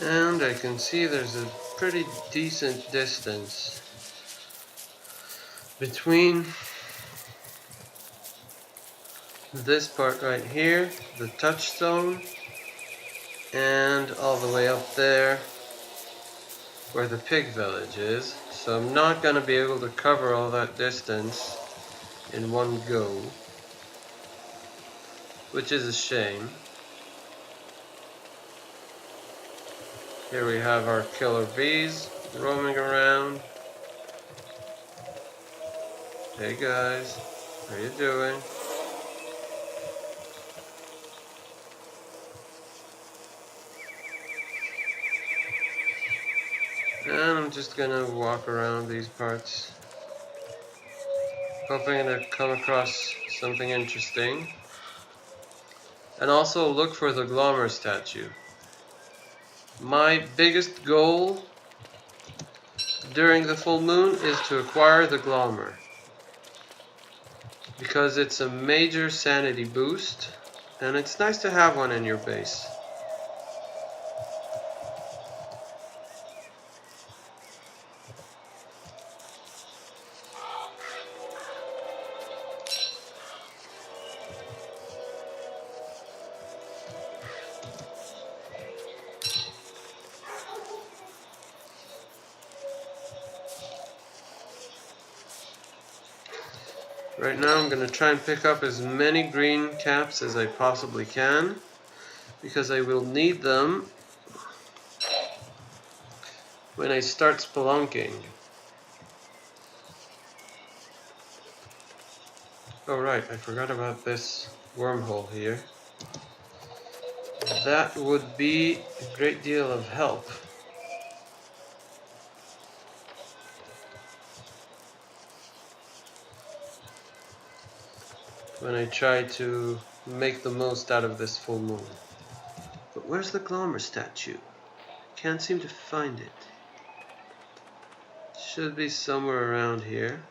And I can see there's a pretty decent distance between this part right here, the touchstone, and all the way up there where the pig village is. So I'm not going to be able to cover all that distance in one go, which is a shame. Here we have our killer bees roaming around. Hey guys, how you doing? And I'm just gonna walk around these parts, hoping to come across something interesting. And also look for the Glommer statue. My biggest goal during the full moon is to acquire the Glommer, because it's a major sanity boost, and it's nice to have one in your base. Right now I'm going to try and pick up as many green caps as I possibly can, because I will need them when I start spelunking. Oh right, I forgot about this wormhole here. That would be a great deal of help. When I try to make the most out of this full moon. But where's the Glommer statue? Can't seem to find it. Should be somewhere around here.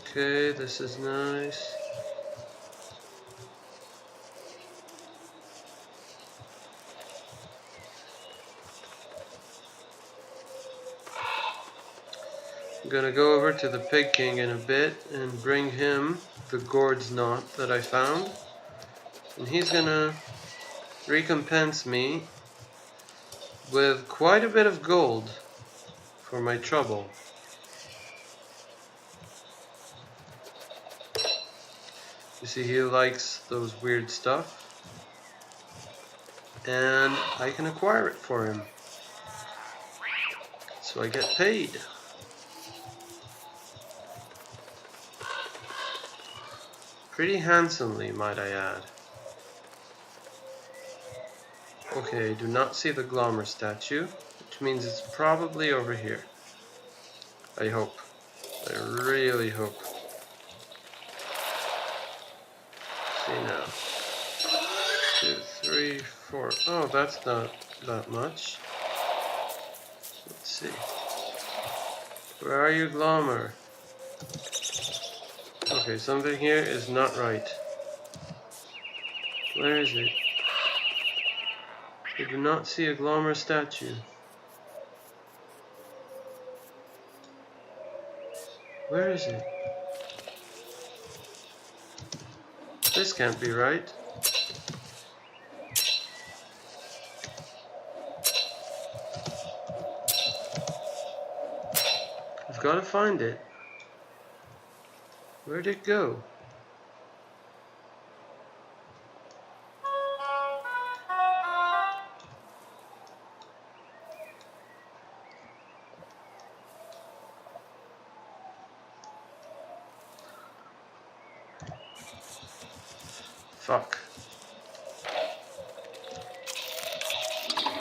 Okay, this is nice. I'm gonna go over to the Pig King in a bit and bring him the Gourd's knot that I found. And he's gonna recompense me with quite a bit of gold for my trouble. You see, he likes those weird stuff, and I can acquire it for him. So I get paid. Pretty handsomely, might I add. Okay, I do not see the Glommer statue, which means it's probably over here. I hope. I really hope. See now. 2, 3, 4. Oh, that's not that much. Let's see. Where are you, Glommer? Okay, something here is not right. Where is it? I do not see a Glommer statue. Where is it? This can't be right. I've got to find it. Where'd it go? Fuck.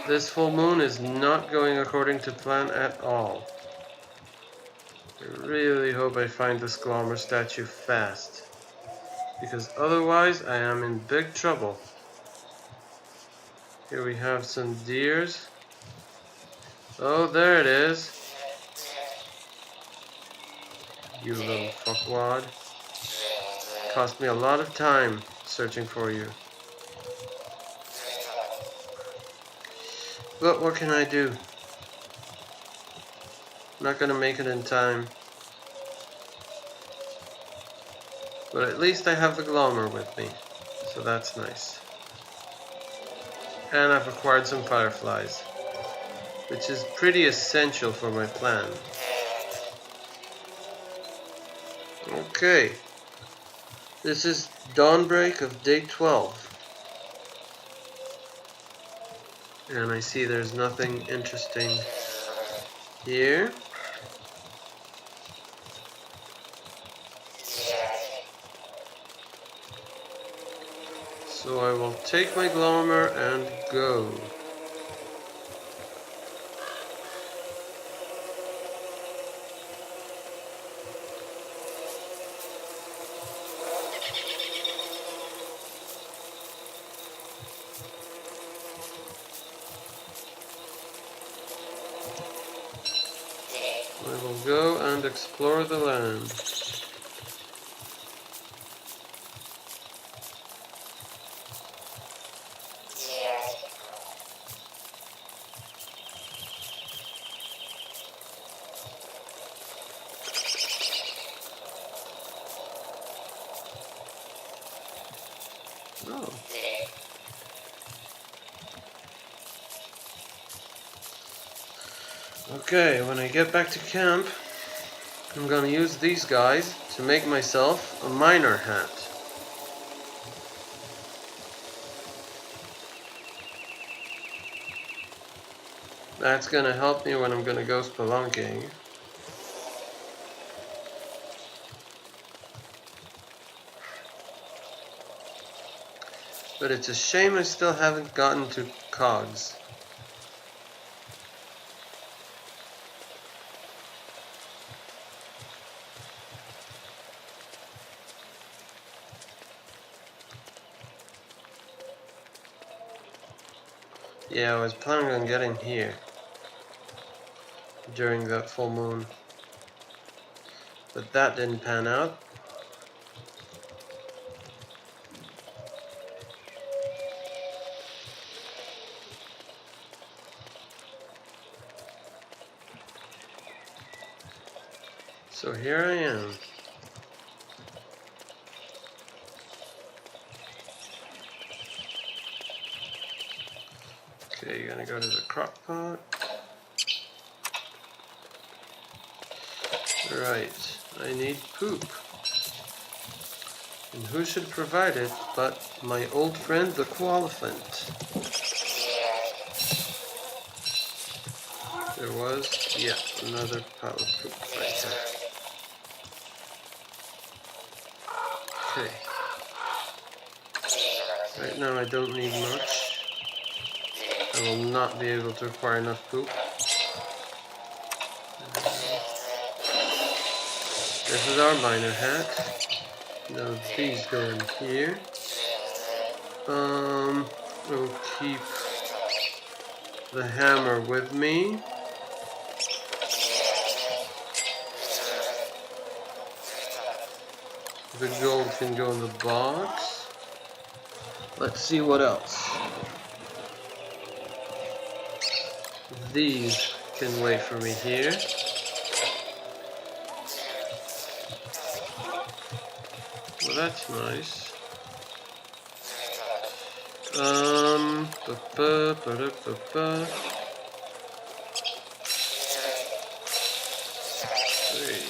This full moon is not going according to plan at all. I really hope I find this Glommer statue fast, because otherwise I am in big trouble. Here we have some deers. Oh, there it is. You little fuckwad. Cost me a lot of time searching for you. But what can I do? I'm not gonna make it in time. But at least I have the Glommer with me, so that's nice. And I've acquired some fireflies, which is pretty essential for my plan. Okay. This is dawnbreak of day 12. And I see there's nothing interesting here. So I will take my Glommer and go. I will go and explore the land. Oh. Okay, when I get back to camp, I'm gonna use these guys to make myself a miner hat. That's gonna help me when I'm gonna go spelunking. But it's a shame I still haven't gotten to cogs. Yeah, I was planning on getting here during that full moon, but that didn't pan out. So here I am. Okay, you're gonna go to the crock pot. Right, I need poop. And who should provide it but my old friend the koalaphant. There there was, yeah, another pile of poop right there. Okay. Right now I don't need much. I will not be able to acquire enough poop. This is our miner hat. Now these go in here. We'll keep the hammer with me. The gold can go in the box. Let's see what else. These can wait for me here. Well, that's nice. Three,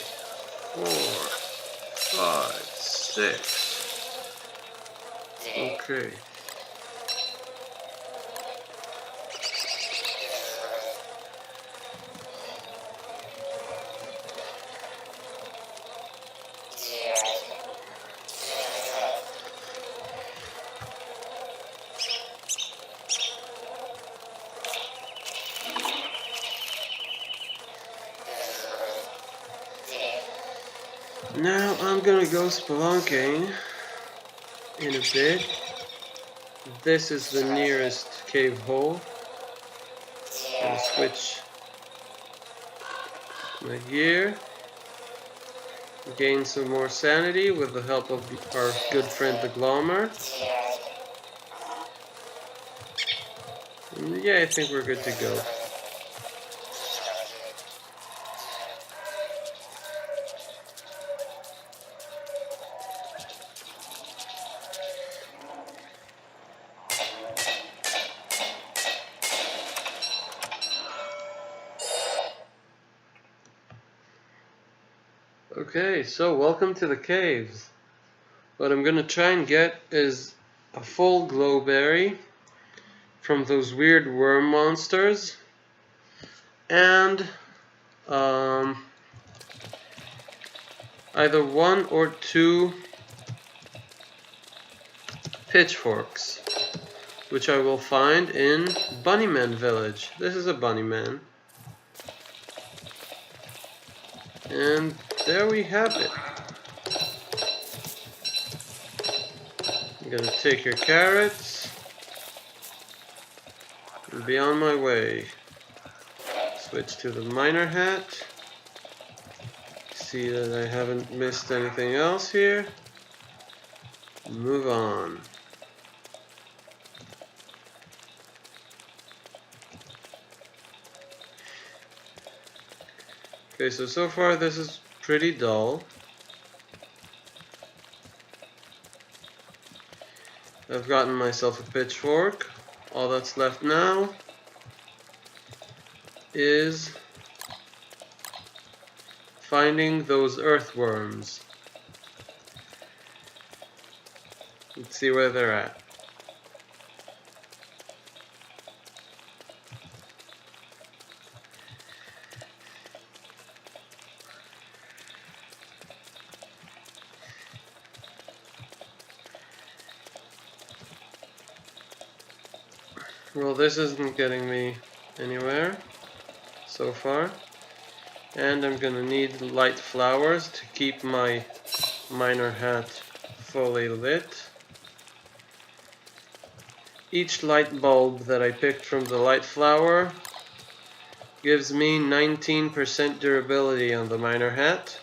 4, 5, 6. Okay. Now I'm gonna go spelunking in a bit. This is the nearest cave hole. I'll switch my gear. Gain some more sanity with the help of our good friend the Glommer. And yeah, I think we're good to go. Okay, so welcome to the caves. What I'm gonna try and get is a full glowberry from those weird worm monsters, and either 1 or 2 pitchforks, which I will find in Bunnyman Village. This is a Bunnyman. And there we have it. I'm gonna take your carrots and be on my way. Switch to the miner hat. See that I haven't missed anything else here. Move on. Okay, so far this is pretty dull. I've gotten myself a pitchfork. All that's left now is finding those earthworms. Let's see where they're at. Well, this isn't getting me anywhere so far. And I'm gonna need light flowers to keep my miner hat fully lit. Each light bulb that I picked from the light flower gives me 19% durability on the miner hat.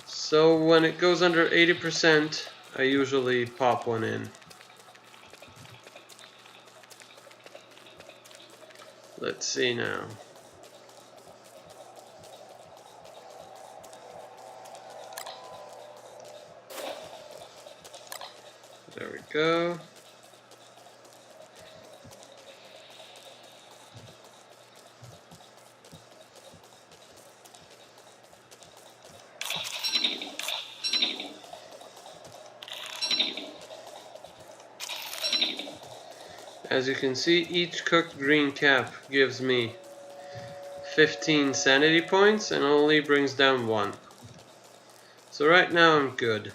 So when it goes under 80%, I usually pop one in. Let's see now. There we go. As you can see, each cooked green cap gives me 15 sanity points and only brings down 1. So right now I'm good.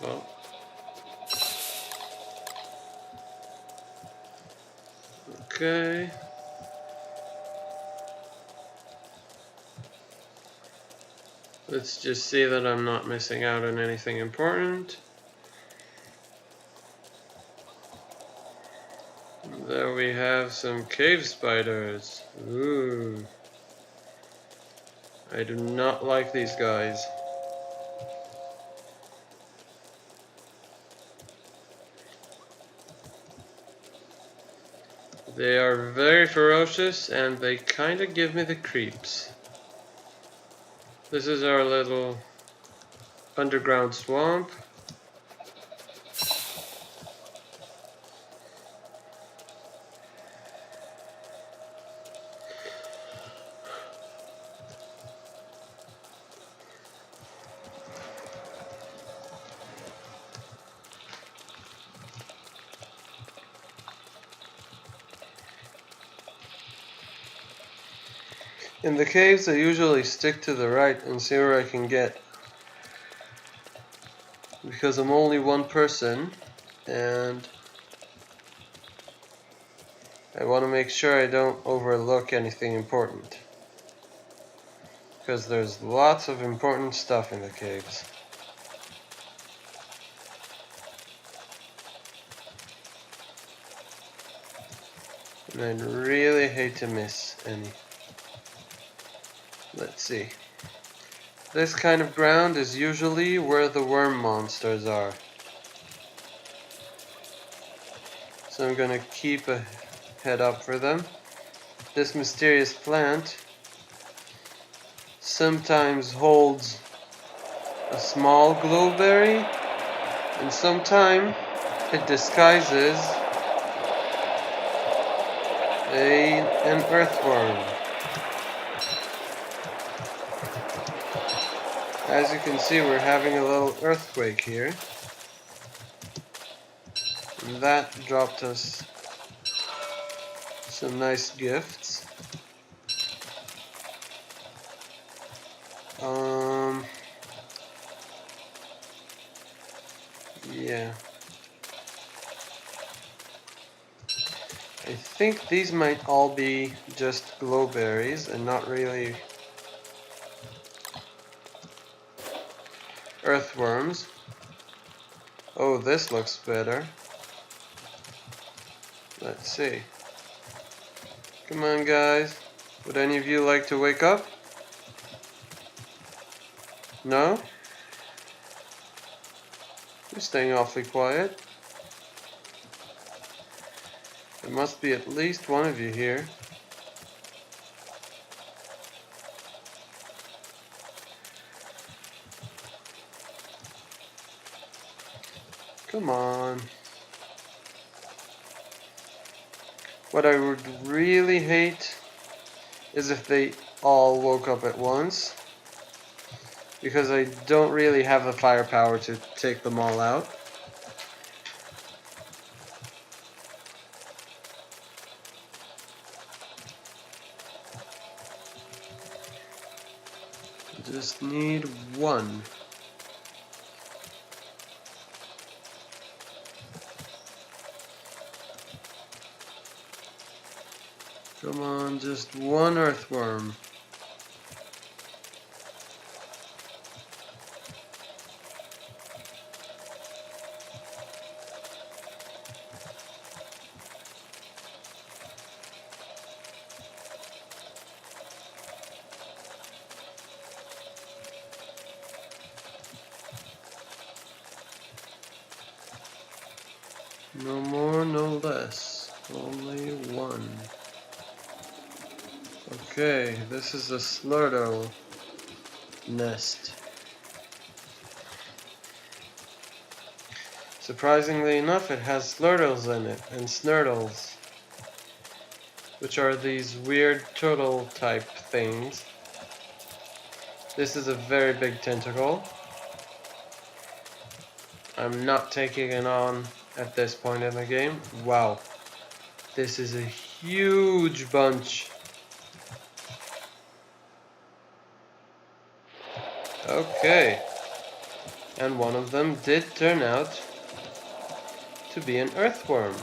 Well. Okay. Let's just see that I'm not missing out on anything important. There we have some cave spiders. Ooh. I do not like these guys. They are very ferocious and they kind of give me the creeps. This is our little underground swamp. In the caves I usually stick to the right and see where I can get, because I'm only one person and I want to make sure I don't overlook anything important, because there's lots of important stuff in the caves. And I'd really hate to miss any. Let's see. This kind of ground is usually where the worm monsters are. So I'm gonna keep a head up for them. This mysterious plant sometimes holds a small glowberry, and sometimes it disguises an earthworm. As you can see, we're having a little earthquake here. And that dropped us some nice gifts. Yeah. I think these might all be just glowberries and not really earthworms. Oh, this looks better. Let's see. Come on, guys. Would any of you like to wake up? No? You're staying awfully quiet. There must be at least one of you here. Come on. What I would really hate is if they all woke up at once, because I don't really have the firepower to take them all out. Just need one. Come on, just one earthworm. No more, no less. Only one. Okay, this is a Slurdo nest. Surprisingly enough, it has Slurtles in it, and Snurtles. which are these weird turtle type things. This is a very big tentacle. I'm not taking it on at this point in the game. Wow, this is a huge bunch. Okay, and one of them did turn out to be an earthworm.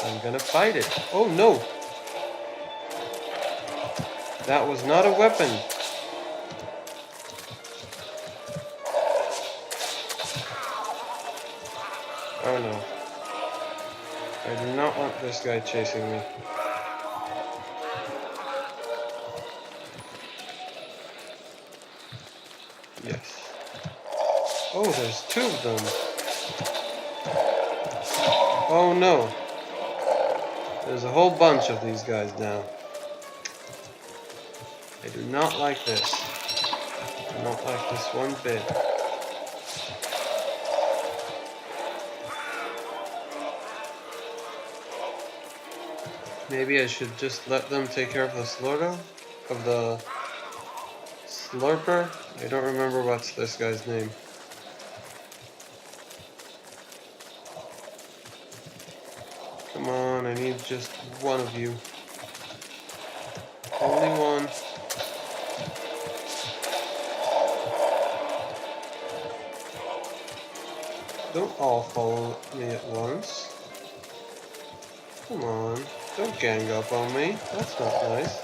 I'm gonna fight it. Oh no! That was not a weapon. Oh no. I do not want this guy chasing me. Yes. Oh, there's two of them. Oh no. There's a whole bunch of these guys now. I do not like this. I do not like this one bit. Maybe I should just let them take care of the slurper? I don't remember what's this guy's name. Come on, I need just one of you. Only one. Don't all follow me at once. Come on, don't gang up on me. That's not nice.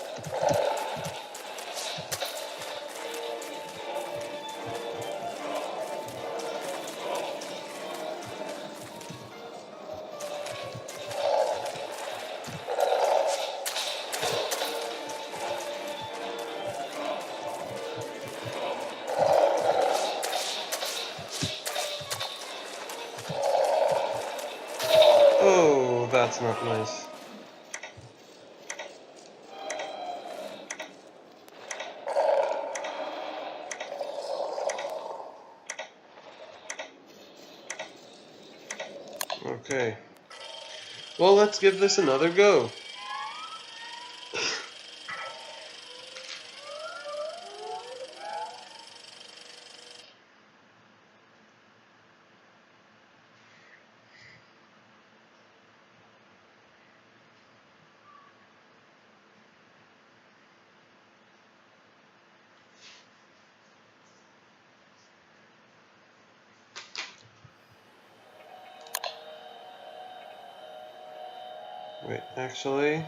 Oh, that's not nice. Okay. Well, let's give this another go. Wait, actually,